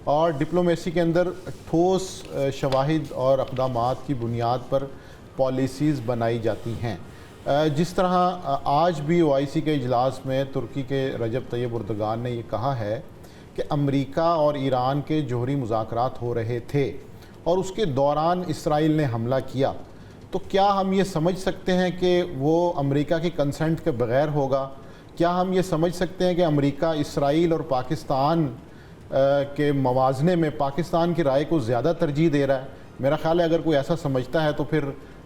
اور ڈپلومیسی کے اندر ٹھوس شواہد اور اقدامات کی بنیاد پر پالیسیز بنائی جاتی ہیں۔ جس طرح آج بھی OIC کے اجلاس میں ترکی کے رجب طیب اردگان نے یہ کہا ہے کہ امریکہ اور ایران کے جوہری مذاکرات ہو رہے تھے اور اس کے دوران اسرائیل نے حملہ کیا، تو کیا ہم یہ سمجھ سکتے ہیں کہ وہ امریکہ کی کنسنٹ کے بغیر ہوگا؟ کیا ہم یہ سمجھ سکتے ہیں کہ امریکہ اسرائیل اور پاکستان کے موازنے میں پاکستان کی رائے کو زیادہ ترجیح دے رہا ہے؟ میرا خیال ہے اگر کوئی ایسا سمجھتا ہے تو پھر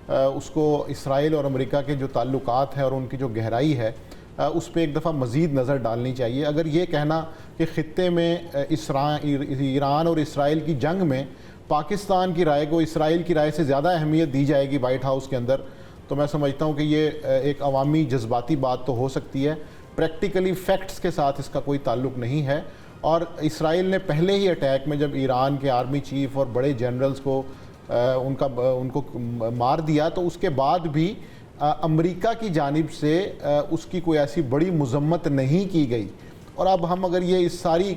اس کو اسرائیل اور امریکہ کے جو تعلقات ہیں اور ان کی جو گہرائی ہے اس پہ ایک دفعہ مزید نظر ڈالنی چاہیے۔ اگر یہ کہنا کہ خطے میں ایران اور اسرائیل کی جنگ میں پاکستان کی رائے کو اسرائیل کی رائے سے زیادہ اہمیت دی جائے گی وائٹ ہاؤس کے اندر، تو میں سمجھتا ہوں کہ یہ ایک عوامی جذباتی بات تو ہو سکتی ہے، پریکٹیکلی فیکٹس کے ساتھ اس کا کوئی تعلق نہیں ہے۔ اور اسرائیل نے پہلے ہی اٹیک میں جب ایران کے آرمی چیف اور بڑے جنرلز کو ان کو مار دیا تو اس کے بعد بھی امریکہ کی جانب سے اس کی کوئی ایسی بڑی مذمت نہیں کی گئی۔ اور اب ہم اگر یہ اس ساری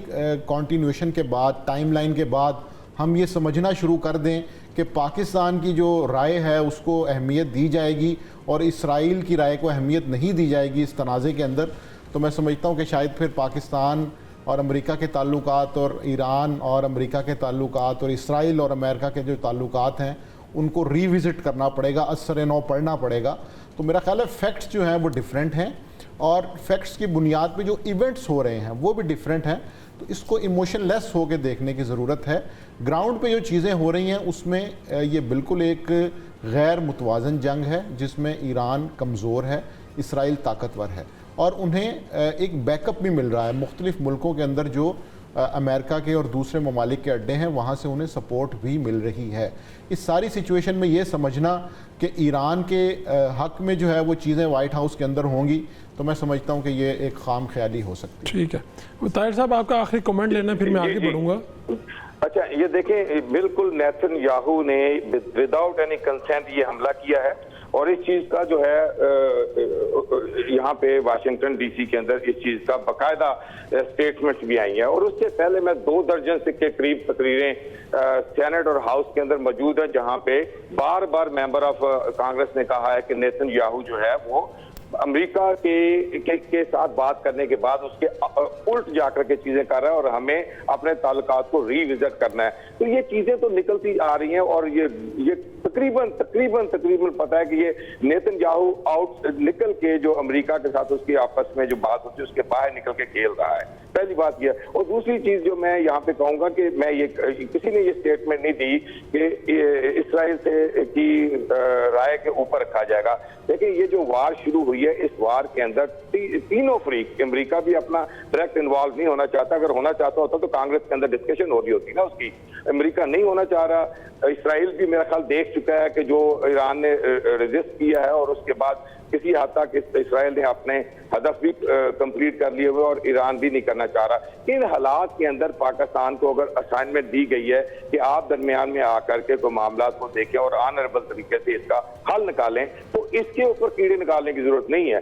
کنٹینیوشن کے بعد ٹائم لائن کے بعد ہم یہ سمجھنا شروع کر دیں کہ پاکستان کی جو رائے ہے اس کو اہمیت دی جائے گی اور اسرائیل کی رائے کو اہمیت نہیں دی جائے گی اس تنازع کے اندر، تو میں سمجھتا ہوں کہ شاید پھر پاکستان اور امریکہ کے تعلقات اور ایران اور امریکہ کے تعلقات اور اسرائیل اور امریکہ کے جو تعلقات ہیں ان کو ریوزٹ کرنا پڑے گا, اثر نو پڑھنا پڑے گا. تو میرا خیال ہے فیکٹس جو ہیں وہ ڈیفرنٹ ہیں, اور فیکٹس کی بنیاد پہ جو ایونٹس ہو رہے ہیں وہ بھی ڈیفرنٹ ہیں. تو اس کو ایموشن لیس ہو کے دیکھنے کی ضرورت ہے. گراؤنڈ پہ جو چیزیں ہو رہی ہیں اس میں یہ بالکل ایک غیر متوازن جنگ ہے جس میں ایران کمزور ہے, اسرائیل طاقتور ہے, اور انہیں ایک بیک اپ بھی مل رہا ہے مختلف ملکوں کے اندر جو امریکہ کے اور دوسرے ممالک کے اڈے ہیں, وہاں سے انہیں سپورٹ بھی مل رہی ہے. اس ساری سچویشن میں یہ سمجھنا کہ ایران کے حق میں جو ہے وہ چیزیں وائٹ ہاؤس کے اندر ہوں گی, تو میں سمجھتا ہوں کہ یہ ایک خام خیالی ہو سکتی ہے. ٹھیک ہے طاہر صاحب, آپ کا آخری کمنٹ لینا پھر میں آگے بڑھوں گا. اچھا یہ دیکھیں, بالکل نیتن یاہو نے وداؤٹ اینی کنسینٹ یہ حملہ کیا ہے, اور اس چیز کا جو ہے یہاں پہ واشنگٹن ڈی سی کے اندر اس چیز کا باقاعدہ اسٹیٹمنٹس بھی آئی ہیں. اور اس سے پہلے میں 2 درجن کے قریب تقریریں سینٹ اور ہاؤس کے اندر موجود ہیں جہاں پہ بار بار ممبر آف کانگریس نے کہا ہے کہ نیتن یاہو جو ہے وہ امریکہ کے ساتھ بات کرنے کے بعد اس کے الٹ جا کر کے چیزیں کر رہا ہے, اور ہمیں اپنے تعلقات کو ری وزٹ کرنا ہے. تو یہ چیزیں تو نکلتی آ رہی ہیں, اور یہ تقریباً پتہ ہے کہ یہ نیتن یاہو آؤٹ نکل کے جو امریکہ کے ساتھ اس کی آپس میں جو بات ہوتی ہے اس کے باہر نکل کے کھیل رہا ہے. پہلی بات یہ. اور دوسری چیز جو میں یہاں پہ کہوں گا کہ میں یہ کسی نے یہ اسٹیٹمنٹ نہیں دی کہ اسرائیل سے کی رائے کے اوپر رکھا جائے گا. دیکھیں یہ جو وار شروع ہوئی ہے, اس وار کے اندر تینوں فریق, امریکہ بھی اپنا ڈائریکٹ انوالو نہیں ہونا چاہتا. اگر ہونا چاہتا ہوتا تو کانگریس کے اندر ڈسکشن ہو رہی ہوتی نا اس کی. امریکہ نہیں ہونا چاہ رہا. اسرائیل بھی میرا خیال دیکھ چکا ہے کہ جو ایران نے ریزسٹ کیا ہے, اور اس کے بعد کسی حد تک اسرائیل نے اپنے ہدف بھی کمپلیٹ کر لیے ہوئے, اور ایران بھی نہیں کرنا چاہ رہا. ان حالات کے اندر پاکستان کو اگر اسائنمنٹ دی گئی ہے کہ آپ درمیان میں آ کر کے کوئی معاملات کو دیکھیں اور آنریبل طریقے سے اس کا حل نکالیں, تو اس کے اوپر کیڑے نکالنے کی ضرورت نہیں ہے.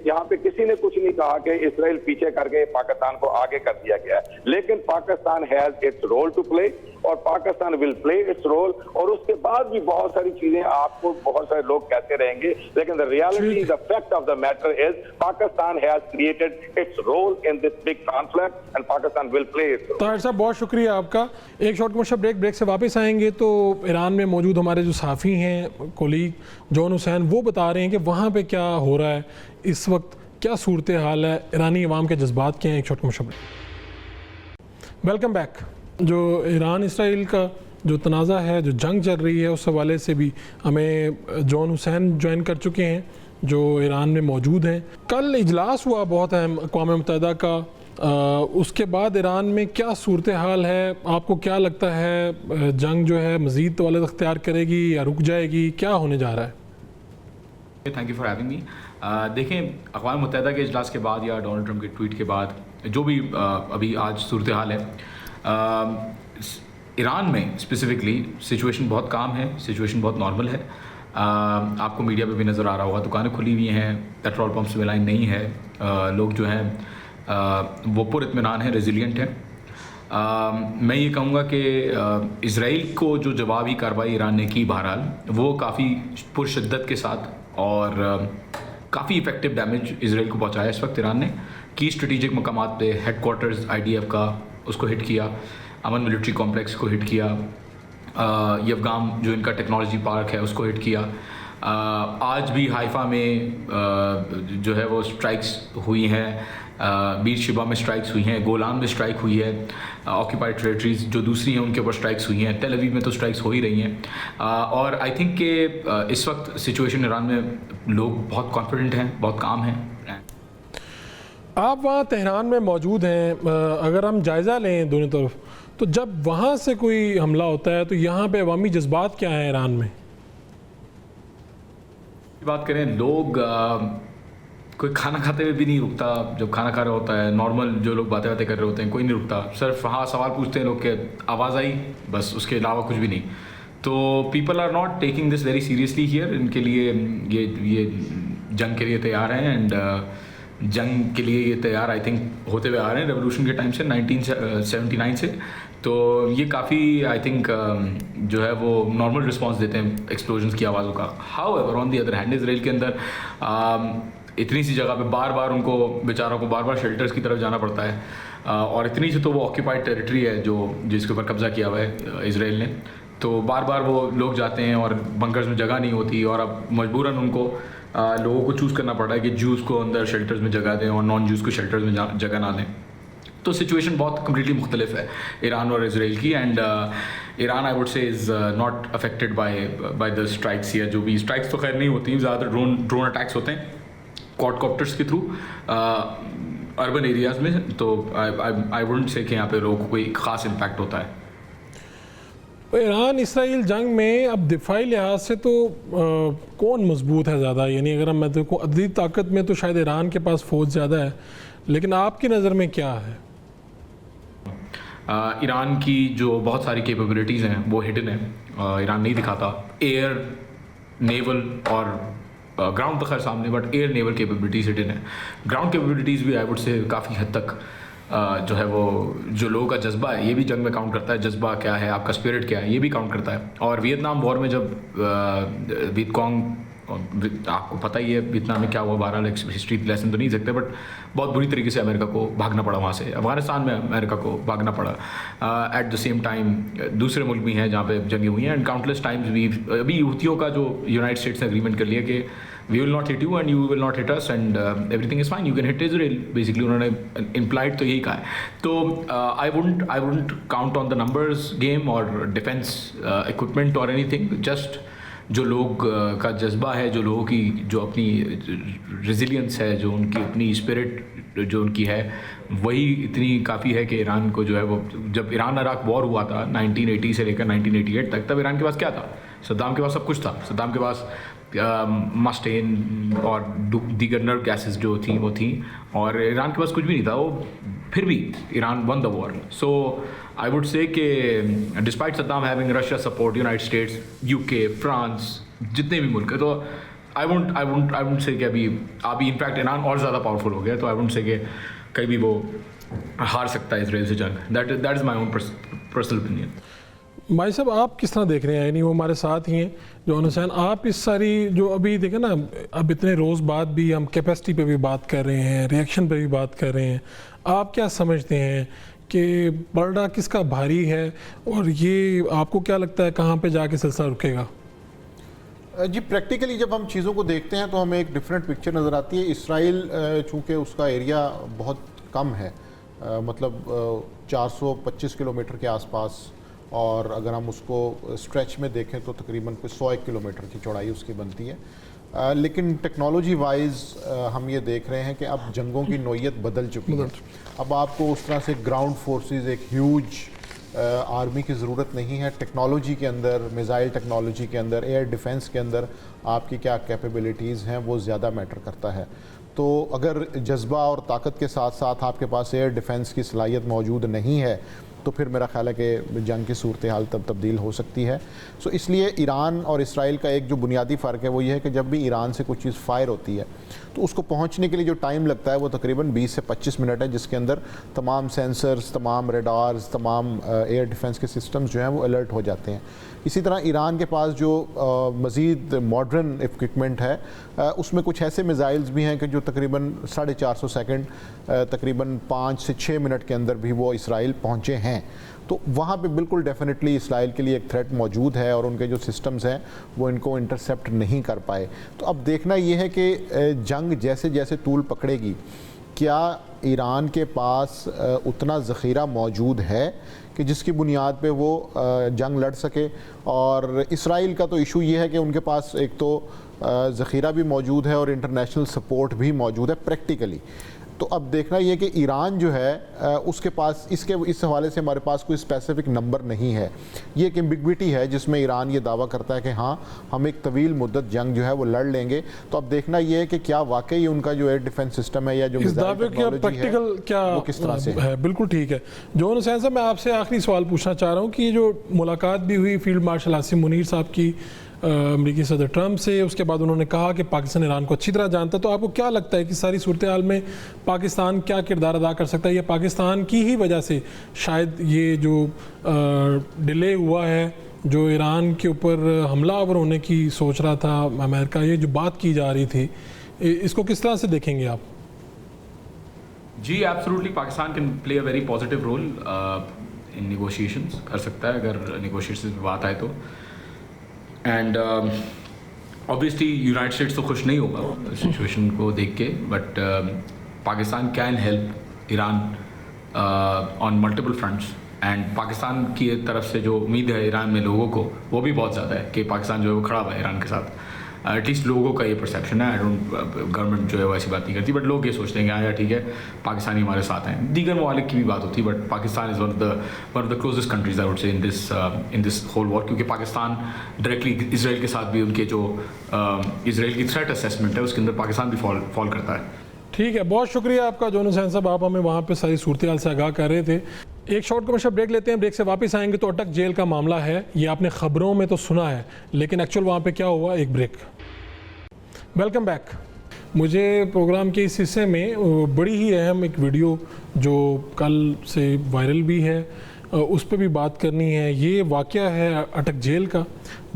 یہاں پہ کسی نے کچھ نہیں کہا کہ اسرائیل پیچھے کر کے پاکستان کو آگے کر دیا گیا ہے, لیکن Pakistan has its role to play, اور Pakistan will play its role. اور اس کے بعد بھی بہت ساری چیزیں آپ کو بہت سارے لوگ کہتے رہیں گے, لیکن the reality, the fact of the matter is Pakistan has created its role in this big conflict, and Pakistan will play its role. Tahir صاحب بہت شکریہ آپ کا. ایک شارٹ کمرشل بریک سے واپس آئیں گے تو ایران میں موجود ہمارے جو صحافی ہیں کولیگ جون حسین, وہ بتا رہے ہیں کہ وہاں پہ کیا ہو رہا ہے اس وقت, کیا صورتحال ہے, ایرانی عوام کے جذبات کیا ہیں. ایک short commercial break. Welcome back. جو ایران اسرائیل کا جو تنازع ہے, جو جنگ چل رہی ہے, اس حوالے سے بھی ہمیں جون حسین جوائن کر چکے ہیں جو ایران میں موجود ہیں. کل اجلاس ہوا بہت اہم اقوام متحدہ کا, اس کے بعد ایران میں کیا صورتحال ہے, آپ کو کیا لگتا ہے جنگ جو ہے مزید طوالت اختیار کرے گی یا رک جائے گی, کیا ہونے جا رہا ہے؟ Thank you for having me. دیکھیں اقوام متحدہ کے اجلاس کے بعد یا ڈونلڈ ٹرمپ کے ٹویٹ کے بعد جو بھی ابھی آج صورتحال ہے, ایران میں اسپیسیفکلی سچویشن بہت کام ہے, سچویشن بہت نارمل ہے. آپ کو میڈیا پہ بھی نظر آ رہا ہوگا, دکانیں کھلی ہوئی ہیں, پیٹرول پمپس میں لائن نہیں ہے, لوگ جو ہیں وہ پر اطمینان ہیں, ریزیلینٹ ہیں. میں یہ کہوں گا کہ اسرائیل کو جو جوابی کارروائی ایران نے کی بہرحال وہ کافی پرشدت کے ساتھ اور کافی افیکٹو ڈیمیج اسرائیل کو پہنچایا اس وقت ایران نے. کی اسٹریٹجک مقامات پہ ہیڈ کوارٹرز IDF کا, اس کو ہٹ کیا, امن ملٹری کمپلیکس کو ہٹ کیا, یفگام جو ان کا ٹیکنالوجی پارک ہے اس کو ہٹ کیا. آج بھی حائفہ میں جو ہے وہ اسٹرائکس ہوئی ہیں, بیٹ شیبا میں اسٹرائکس ہوئی ہیں, گولان میں اسٹرائک ہوئی ہے, آکیپائڈ ٹریٹریز جو دوسری ہیں ان کے اوپر اسٹرائکس ہوئی ہیں, تیل اویو میں تو اسٹرائکس ہو ہی رہی ہیں. اور آئی تھنک کہ اس وقت سچویشن ایران میں لوگ بہت کانفیڈنٹ ہیں, بہت کام ہیں. آپ وہاں تہران میں موجود ہیں, اگر ہم جائزہ لیں دونوں طرف, تو جب وہاں سے کوئی حملہ ہوتا ہے تو یہاں پہ عوامی جذبات کیا ہیں ایران میں؟ بات کریں, لوگ کوئی کھانا کھاتے ہوئے بھی نہیں رکتا, جب کھانا کھا رہا ہوتا ہے نارمل جو لوگ باتیں کر رہے ہوتے ہیں کوئی نہیں رکتا, صرف ہاں سوال پوچھتے ہیں لوگ کہ آواز آئی, بس اس کے علاوہ کچھ بھی نہیں. تو people are not taking this very seriously here. ان کے لیے یہ جنگ کے لیے تیار ہیں, اینڈ جنگ کے لیے یہ تیار آئی تھنک ہوتے ہوئے آ رہے ہیں ریولیوشن کے ٹائم سے 1979 سے. تو یہ کافی آئی تھنک جو ہے وہ نارمل رسپانس دیتے ہیں ایکسپلوژنس کی آوازوں کا. However on the other hand Israel کے اندر اتنی سی جگہ پہ بار بار ان کو بیچاروں کو بار بار شیلٹرز کی طرف جانا پڑتا ہے, اور اتنی سی تو وہ آکیپائڈ ٹیریٹری ہے جو جس کے اوپر قبضہ کیا ہوا ہے اسرائیل نے. تو بار بار وہ لوگ جاتے ہیں اور بنکرز میں جگہ نہیں ہوتی اور اب مجبوراً ان کو لوگوں کو چوز کرنا پڑ رہا ہے کہ جوز کو اندر شیلٹرز میں جگہ دیں اور نان جوز کو شیلٹرز میں جگہ نہ دیں. تو سچویشن بہت کمپلیٹلی مختلف ہے ایران اور اسرائیل کی. اینڈ ایران آئی ووڈ سے is not affected by the strikes. یا جو بھی اسٹرائکس تو خیر نہیں ہوتی, زیادہ تر ڈرون اٹیکس ہوتے ہیں کوڈ کاپٹرس کے تھرو اربن ایریاز میں. تو آئی ووڈنٹ سے کہ یہاں پہ لوگوں کو کوئی خاص امپیکٹ ہوتا ہے. ایران اسرائیل جنگ میں اب دفاعی لحاظ سے تو کون مضبوط ہے زیادہ؟ یعنی اگر میں دیکھوں عددی طاقت میں تو شاید ایران کے پاس فوج زیادہ ہے, لیکن آپ کی نظر میں کیا ہے؟ ایران کی جو بہت ساری کیپیبلٹیز ہیں وہ ہڈن ہیں, ایران نہیں دکھاتا. ایئر, نیول اور گراؤنڈ تو خیر سامنے, but air naval capabilities hidden ہیں. گراؤنڈ کیپیبلٹیز بھی آئی ووڈ سے کافی حد تک جو ہے وہ جو لوگوں کا جذبہ ہے یہ بھی جنگ میں کاؤنٹ کرتا ہے. جذبہ کیا ہے, آپ کا اسپرٹ کیا ہے, یہ بھی کاؤنٹ کرتا ہے. اور ویتنام وار میں جب ویت کانگ, آپ کو پتہ ہی ہے ویتنام میں کیا ہوا, بہرحال ہسٹری لیسن تو نہیں سکتے, بٹ بہت بری طریقے سے امریکہ کو بھاگنا پڑا وہاں سے. افغانستان میں امریکہ کو بھاگنا پڑا. ایٹ دا سیم ٹائم دوسرے ملک بھی ہیں جہاں پہ جنگیں ہوئی ہیں. اینڈ کاؤنٹلیس ٹائمز بھی ابھی حوثیوں کا جو یونائٹڈ اسٹیٹس نے اگریمنٹ کر لیا کہ we will not hit you and you will not hit us and everything is fine, you can hit Israel basically. انہوں نے implied تو یہی کہا ہے. تو I wouldn't count on the numbers game or defense equipment or anything. just جو لوگ کا جذبہ ہے, جو لوگوں کی جو اپنی ریزیلینس ہے, جو ان کی اپنی اسپرٹ جو ان کی ہے, وہی اتنی کافی ہے کہ ایران کو جو ہے وہ, جب ایران عراق وار ہوا تھا 1980 سے لے کر 1988 تک, تب ایران کے پاس کیا تھا؟ صدام کے پاس سب کچھ تھا. صدام کے پاس مسٹین اور دیگر نرو گیسز جو تھیں وہ تھیں, اور ایران کے پاس کچھ بھی نہیں تھا. وہ پھر بھی Iran won the war. So I would say that despite Saddam having Russia support, United States, U K, France, جتنے بھی ملک ہیں, تو آئی وونٹ سے کہ ابھی انفیکٹ ایران اور زیادہ پاورفل ہو گیا. تو آئی وونٹ سے کہ کہیں بھی وہ ہار سکتا ہے اسرائیل سے جنگ. That is my own personal opinion. بھائی صاحب آپ کس طرح دیکھ رہے ہیں؟ یعنی وہ ہمارے ساتھ ہی ہیں جون حسین, آپ اس ساری جو ابھی دیکھیں نا, اب اتنے روز بعد بھی ہم کیپیسٹی پہ بھی بات کر رہے ہیں, ریئیکشن پہ بھی بات کر رہے ہیں, آپ کیا سمجھتے ہیں کہ پلڑا کس کا بھاری ہے, اور یہ آپ کو کیا لگتا ہے کہاں پہ جا کے سلسلہ رکے گا؟ جی پریکٹیکلی جب ہم چیزوں کو دیکھتے ہیں تو ہمیں ایک ڈفرینٹ پکچر نظر آتی ہے. اسرائیل چونکہ اس کا ایریا بہت کم ہے, مطلب 425 کلومیٹر کے آس پاس, اور اگر ہم اس کو اسٹریچ میں دیکھیں تو تقریباً کوئی 100 کلومیٹر کی چوڑائی اس کی بنتی ہے. لیکن ٹیکنالوجی وائز ہم یہ دیکھ رہے ہیں کہ اب جنگوں کی نوعیت بدل چکی ہے. اب آپ کو اس طرح سے گراؤنڈ فورسز, ایک ہیوج آرمی کی ضرورت نہیں ہے. ٹیکنالوجی کے اندر, میزائل ٹیکنالوجی کے اندر, ایئر ڈیفنس کے اندر آپ کی کیا کیپیبلٹیز ہیں وہ زیادہ میٹر کرتا ہے. تو اگر جذبہ اور طاقت کے ساتھ ساتھ آپ کے پاس ایئر ڈیفنس کی صلاحیت موجود نہیں ہے تو پھر میرا خیال ہے کہ جنگ کی صورتحال تب تبدیل ہو سکتی ہے. سو اس لیے ایران اور اسرائیل کا ایک جو بنیادی فرق ہے وہ یہ ہے کہ جب بھی ایران سے کوئی چیز فائر ہوتی ہے تو اس کو پہنچنے کے لیے جو ٹائم لگتا ہے وہ تقریباً 20 سے 25 منٹ ہے, جس کے اندر تمام سینسرز, تمام ریڈارز, تمام ایئر ڈیفنس کے سسٹمز جو ہیں وہ الرٹ ہو جاتے ہیں. اسی طرح ایران کے پاس جو مزید ماڈرن اکوپمنٹ ہے اس میں کچھ ایسے میزائلز بھی ہیں کہ جو تقریباً 450 سیکنڈ, تقریباً 5 سے 6 منٹ کے اندر بھی وہ اسرائیل پہنچے ہیں. تو وہاں پہ بالکل ڈیفینیٹلی اسرائیل کے لیے ایک تھریٹ موجود ہے, اور ان کے جو سسٹمز ہیں وہ ان کو انٹرسیپٹ نہیں کر پائے. تو اب دیکھنا یہ ہے کہ جنگ جیسے جیسے طول پکڑے گی, کیا ایران کے پاس اتنا ذخیرہ موجود ہے کہ جس کی بنیاد پہ وہ جنگ لڑ سکے. اور اسرائیل کا تو ایشو یہ ہے کہ ان کے پاس ایک تو ذخیرہ بھی موجود ہے اور انٹرنیشنل سپورٹ بھی موجود ہے پریکٹیکلی. تو اب دیکھنا یہ کہ ایران جو ہے اس کے پاس اس حوالے سے ہمارے پاس کوئی اسپیسیفک نمبر نہیں ہے. یہ ایک ایمبیگوٹی ہے جس میں ایران یہ دعویٰ کرتا ہے کہ ہاں ہم ایک طویل مدت جنگ جو ہے وہ لڑ لیں گے. تو اب دیکھنا یہ ہے کہ کیا واقعی ان کا جو ایئر ڈیفنس سسٹم ہے یا جو پریکٹیکل کیا وہ کس طرح سے ہے. بالکل ٹھیک ہے. جون حسین صاحب, میں آپ سے آخری سوال پوچھنا چاہ رہا ہوں کہ یہ جو ملاقات بھی ہوئی فیلڈ مارشل عاصم منیر صاحب کی امریکی صدر ٹرمپ سے, اس کے بعد انہوں نے کہا کہ پاکستان ایران کو اچھی طرح جانتا ہے, تو آپ کو کیا لگتا ہے کہ ساری صورتحال میں پاکستان کیا کردار ادا کر سکتا ہے؟ یا پاکستان کی ہی وجہ سے شاید یہ جو ڈیلے ہوا ہے, جو ایران کے اوپر حملہ آور ہونے کی سوچ رہا تھا امریکہ, یہ جو بات کی جا رہی تھی, اس کو کس طرح سے دیکھیں گے آپ؟ جی absolutely, Pakistan can play a very positive role. in negotiations, کر سکتا ہے اگر negotiations میں بات آئے تو. اینڈ obviously یونائٹڈ اسٹیٹس تو خوش نہیں ہوگا سچویشن کو دیکھ کے, but Pakistan can help Iran on multiple fronts. And Pakistan کی طرف سے جو امید ہے ایران میں لوگوں کو وہ بھی بہت زیادہ ہے کہ پاکستان جو ہے وہ کھڑا ہوا ہے ایران کے ساتھ. ایٹ لیسٹ لوگوں کا یہ پرسیپشن ہے. گورنمنٹ جو ہے وہ ایسی بات نہیں کرتی, بٹ لوگ یہ سوچتے ہیں کہ ہاں یار ٹھیک ہے پاکستانی ہمارے ساتھ ہیں. دیگر ممالک کی بھی بات ہوتی ہے, but Pakistan is one of the closest countries I would say in this whole وار, کیونکہ پاکستان ڈائریکٹلی اسرائیل کے ساتھ بھی ان کے جو اسرائیل کی تھریٹ اسیسمنٹ ہے اس کے اندر پاکستان بھی فال کرتا ہے. ٹھیک ہے, بہت شکریہ آپ کا جون حسین صاحب, آپ ہمیں وہاں پہ ساری صورتحال سے آگاہ کر رہے تھے. ایک شارٹ کمرشل بریک لیتے ہیں, بریک سے واپس آئیں گے تو اٹک جیل کا معاملہ ہے. یہ آپ نے خبروں میں تو سنا ہے, لیکن ایکچوئل وہاں پہ کیا ہوا, ایک بریک. Welcome back. مجھے پروگرام کے اس حصے میں بڑی ہی اہم ایک ویڈیو جو کل سے وائرل بھی ہے اس پہ بھی بات کرنی ہے. یہ واقعہ ہے اٹک جیل کا,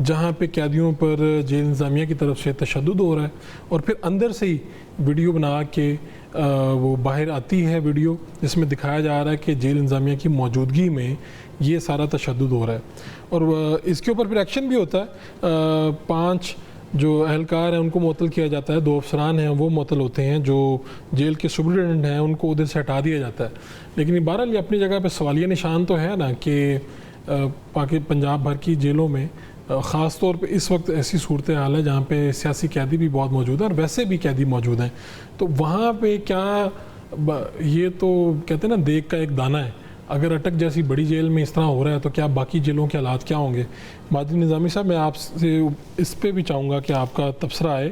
جہاں پہ قیدیوں پر جیل انتظامیہ کی طرف سے تشدد ہو رہا ہے, اور پھر اندر سے ہی ویڈیو بنا کے وہ باہر آتی ہے ویڈیو جس میں دکھایا جا رہا ہے کہ جیل انتظامیہ کی موجودگی میں یہ سارا تشدد ہو رہا ہے. اور اس کے اوپر پھر ایکشن بھی ہوتا ہے. 5 جو اہلکار ہیں ان کو معطل کیا جاتا ہے, 2 افسران ہیں وہ معطل ہوتے ہیں, جو جیل کے سپرنٹینڈنٹ ہیں ان کو ادھر سے ہٹا دیا جاتا ہے. لیکن بہرحال یہ اپنی جگہ پہ سوالیہ نشان تو ہے نا کہ پنجاب بھر کی جیلوں میں خاص طور پہ اس وقت ایسی صورتحال ہے جہاں پہ سیاسی قیدی بھی بہت موجود ہیں اور ویسے بھی قیدی موجود ہیں. تو وہاں پہ کیا یہ تو کہتے ہیں نا دیگ کا ایک دانہ ہے, اگر اٹک جیسی بڑی جیل میں اس طرح ہو رہا ہے تو کیا باقی جیلوں کے حالات کیا ہوں گے. مادی نظامی صاحب, میں آپ سے اس پہ بھی چاہوں گا کہ آپ کا تبصرہ ہے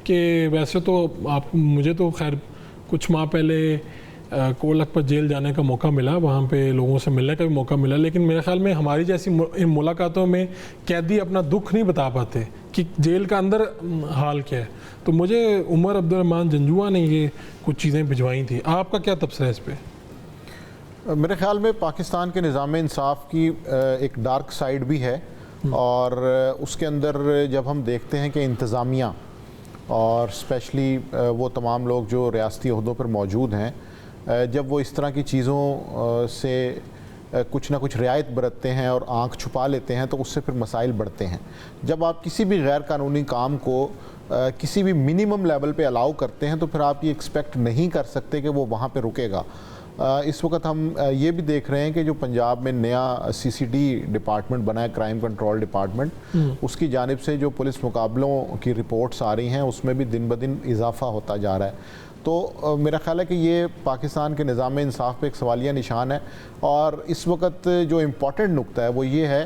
کہ ویسے تو مجھے تو خیر کچھ ماہ پہلے کول لکھپت جیل جانے کا موقع ملا, وہاں پہ لوگوں سے ملنے کا بھی موقع ملا, لیکن میرے خیال میں ہماری جیسی ان ملاقاتوں میں قیدی اپنا دکھ نہیں بتا پاتے کہ جیل کا اندر حال کیا ہے. تو مجھے عمر عبدالرحمن جنجوعہ نے یہ کچھ چیزیں بھجوائی تھیں, آپ کا کیا تبصرہ ہے اس پہ؟ میرے خیال میں پاکستان کے نظام انصاف کی ایک ڈارک سائیڈ بھی ہے, اور اس کے اندر جب ہم دیکھتے ہیں کہ انتظامیہ اور اسپیشلی وہ تمام لوگ جو ریاستی عہدوں پر موجود ہیں, جب وہ اس طرح کی چیزوں سے کچھ نہ کچھ رعایت برتتے ہیں اور آنکھ چھپا لیتے ہیں تو اس سے پھر مسائل بڑھتے ہیں. جب آپ کسی بھی غیر قانونی کام کو کسی بھی منیمم لیول پہ الاؤ کرتے ہیں تو پھر آپ یہ ایکسپیکٹ نہیں کر سکتے کہ وہ وہاں پہ رکے گا. اس وقت ہم یہ بھی دیکھ رہے ہیں کہ جو پنجاب میں نیا CCD ڈپارٹمنٹ بنا ہے, کرائم کنٹرول ڈپارٹمنٹ, اس کی جانب سے جو پولیس مقابلوں کی رپورٹس آ رہی ہیں اس میں بھی دن بدن اضافہ ہوتا جا رہا ہے. تو میرا خیال ہے کہ یہ پاکستان کے نظام انصاف پہ ایک سوالیہ نشان ہے. اور اس وقت جو امپورٹنٹ نقطہ ہے وہ یہ ہے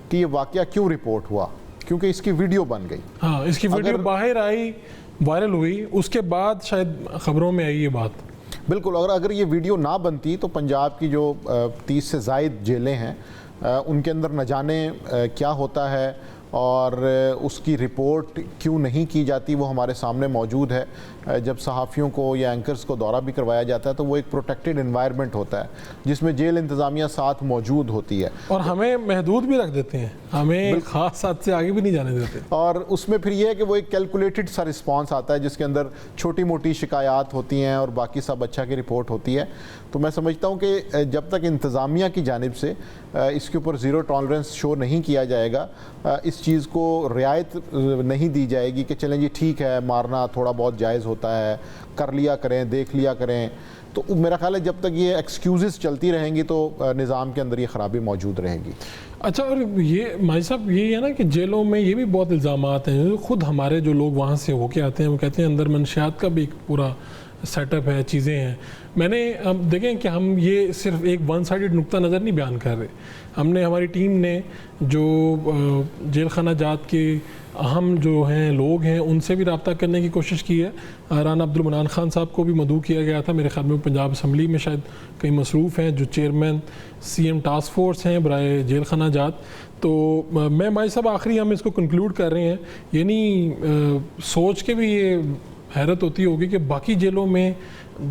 کہ یہ واقعہ کیوں رپورٹ ہوا, کیونکہ اس کی ویڈیو بن گئی. ہاں, اس کی ویڈیو باہر آئی, وائرل ہوئی, اس کے بعد شاید خبروں میں آئی یہ بات. بالکل, اگر یہ ویڈیو نہ بنتی تو پنجاب کی جو 30 سے زائد جیلیں ہیں ان کے اندر نہ جانے کیا ہوتا ہے اور اس کی رپورٹ کیوں نہیں کی جاتی وہ ہمارے سامنے موجود ہے. جب صحافیوں کو یا اینکرز کو دورہ بھی کروایا جاتا ہے تو وہ ایک پروٹیکٹڈ انوائرمنٹ ہوتا ہے جس میں جیل انتظامیہ ساتھ موجود ہوتی ہے, اور ہمیں محدود بھی رکھ دیتے ہیں, ہمیں خاص ساتھ سے آگے بھی نہیں جانے دیتے. اور اس میں پھر یہ ہے کہ وہ ایک کیلکولیٹڈ سا رسپانس آتا ہے جس کے اندر چھوٹی موٹی شکایات ہوتی ہیں اور باقی سب اچھا کی رپورٹ ہوتی ہے. تو میں سمجھتا ہوں کہ جب تک انتظامیہ کی جانب سے اس کے اوپر زیرو ٹالرنس شو نہیں کیا جائے گا, اس چیز کو رعایت نہیں دی جائے گی کہ چلیں جی ٹھیک ہے مارنا تھوڑا بہت جائز ہوتا ہے, کر لیا کریں, دیکھ لیا کریں, تو میرا خیال ہے جب تک یہ ایکسکیوزز چلتی رہیں گی تو نظام کے اندر یہ خرابی موجود رہے گی. اچھا, اور یہ ماجد صاحب یہ ہے نا کہ جیلوں میں یہ بھی بہت الزامات ہیں, خود ہمارے جو لوگ وہاں سے ہو کے آتے ہیں وہ کہتے ہیں اندر منشیات کا بھی ایک پورا سیٹ اپ ہے, چیزیں ہیں. میں نے دیکھیں کہ ہم یہ صرف ایک ون سائیڈڈ نقطہ نظر نہیں بیان کر رہے, ہم نے ہماری ٹیم نے جو جیل خانہ جات کے اہم جو ہیں لوگ ہیں ان سے بھی رابطہ کرنے کی کوشش کی ہے. رانا عبدالمنان خان صاحب کو بھی مدعو کیا گیا تھا, میرے خیال میں پنجاب اسمبلی میں شاید کئی مصروف ہیں, جو چیئرمین CM ٹاسک فورس ہیں برائے جیل خانہ جات. تو میں ماجد صاحب آخری ہم اس کو کنکلوڈ کر رہے ہیں, یعنی سوچ کے بھی یہ حیرت ہوتی ہوگی کہ باقی جیلوں میں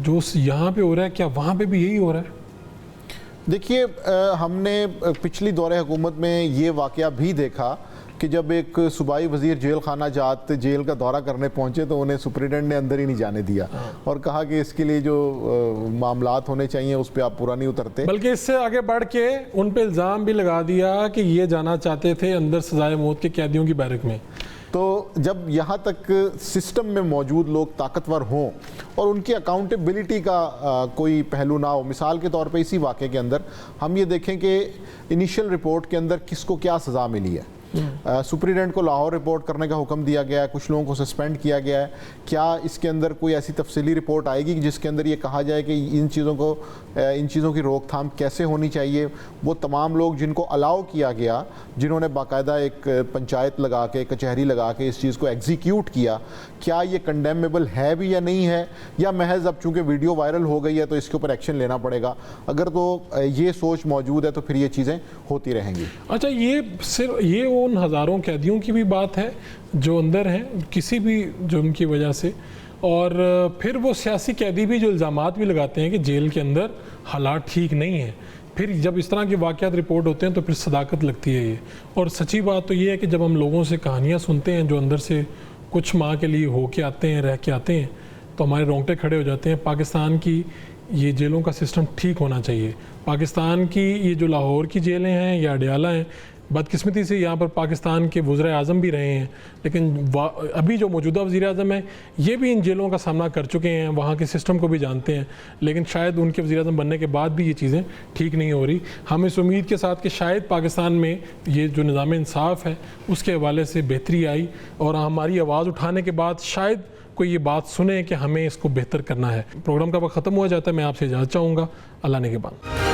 جو یہاں پہ ہو رہا ہے کیا وہاں پہ بھی یہی ہو رہا ہے. دیکھیے, ہم نے پچھلی دور حکومت میں یہ واقعہ بھی دیکھا کہ جب ایک صوبائی وزیر جیل خانہ جات جیل کا دورہ کرنے پہنچے تو انہیں سپرنٹینڈنٹ نے اندر ہی نہیں جانے دیا اور کہا کہ اس کے لیے جو معاملات ہونے چاہیے اس پہ آپ پورا نہیں اترتے. بلکہ اس سے آگے بڑھ کے ان پہ الزام بھی لگا دیا کہ یہ جانا چاہتے تھے اندر سزائے موت کے قیدیوں کی بیرک میں. تو جب یہاں تک سسٹم میں موجود لوگ طاقتور ہوں اور ان کی اکاؤنٹیبلٹی کا کوئی پہلو نہ ہو، مثال کے طور پہ اسی واقعے کے اندر ہم یہ دیکھیں کہ انیشل رپورٹ کے اندر کس کو کیا سزا ملی ہے. سپرنٹینڈنٹ کو لاہور رپورٹ کرنے کا حکم دیا گیا ہے، کچھ لوگوں کو سسپینڈ کیا گیا ہے. کیا اس کے اندر کوئی ایسی تفصیلی رپورٹ آئے گی جس کے اندر یہ کہا جائے کہ ان چیزوں کی روک تھام کیسے ہونی چاہیے؟ وہ تمام لوگ جن کو الاؤ کیا گیا، جنہوں نے باقاعدہ ایک پنچایت لگا کے، کچہری لگا کے اس چیز کو ایگزیکیوٹ کیا، کیا یہ کنڈیمیبل ہے بھی یا نہیں ہے، یا محض اب چونکہ ویڈیو وائرل ہو گئی ہے تو اس کے اوپر ایکشن لینا پڑے گا؟ اگر تو یہ سوچ موجود ہے تو پھر یہ چیزیں ہوتی رہیں گی. اچھا، یہ صرف یہ ان ہزاروں قیدیوں کی بھی بات ہے جو اندر ہیں کسی بھی جرم کی وجہ سے، اور پھر وہ سیاسی قیدی بھی جو الزامات بھی لگاتے ہیں کہ جیل کے اندر حالات ٹھیک نہیں ہیں. پھر جب اس طرح کے واقعات رپورٹ ہوتے ہیں تو پھر صداقت لگتی ہے یہ. اور سچی بات تو یہ ہے کہ جب ہم لوگوں سے کہانیاں سنتے ہیں جو اندر سے کچھ ماہ کے لیے ہو کے آتے ہیں، رہ کے آتے ہیں، تو ہمارے رونگٹے کھڑے ہو جاتے ہیں. پاکستان کی یہ جیلوں کا سسٹم ٹھیک ہونا چاہیے. پاکستان کی یہ جو لاہور کی جیلیں ہیں یا اڈیالہ ہیں، بدقسمتی سے یہاں پر پاکستان کے وزراء اعظم بھی رہے ہیں، لیکن ابھی جو موجودہ وزیر اعظم ہیں یہ بھی ان جیلوں کا سامنا کر چکے ہیں، وہاں کے سسٹم کو بھی جانتے ہیں، لیکن شاید ان کے وزیر اعظم بننے کے بعد بھی یہ چیزیں ٹھیک نہیں ہو رہی. ہم اس امید کے ساتھ کہ شاید پاکستان میں یہ جو نظام انصاف ہے اس کے حوالے سے بہتری آئی، اور ہماری آواز اٹھانے کے بعد شاید کوئی یہ بات سنے کہ ہمیں اس کو بہتر کرنا ہے. پروگرام کا وقت ختم ہو جاتا ہے، میں آپ سے اجازت چاہوں گا. اللہ نگہبان.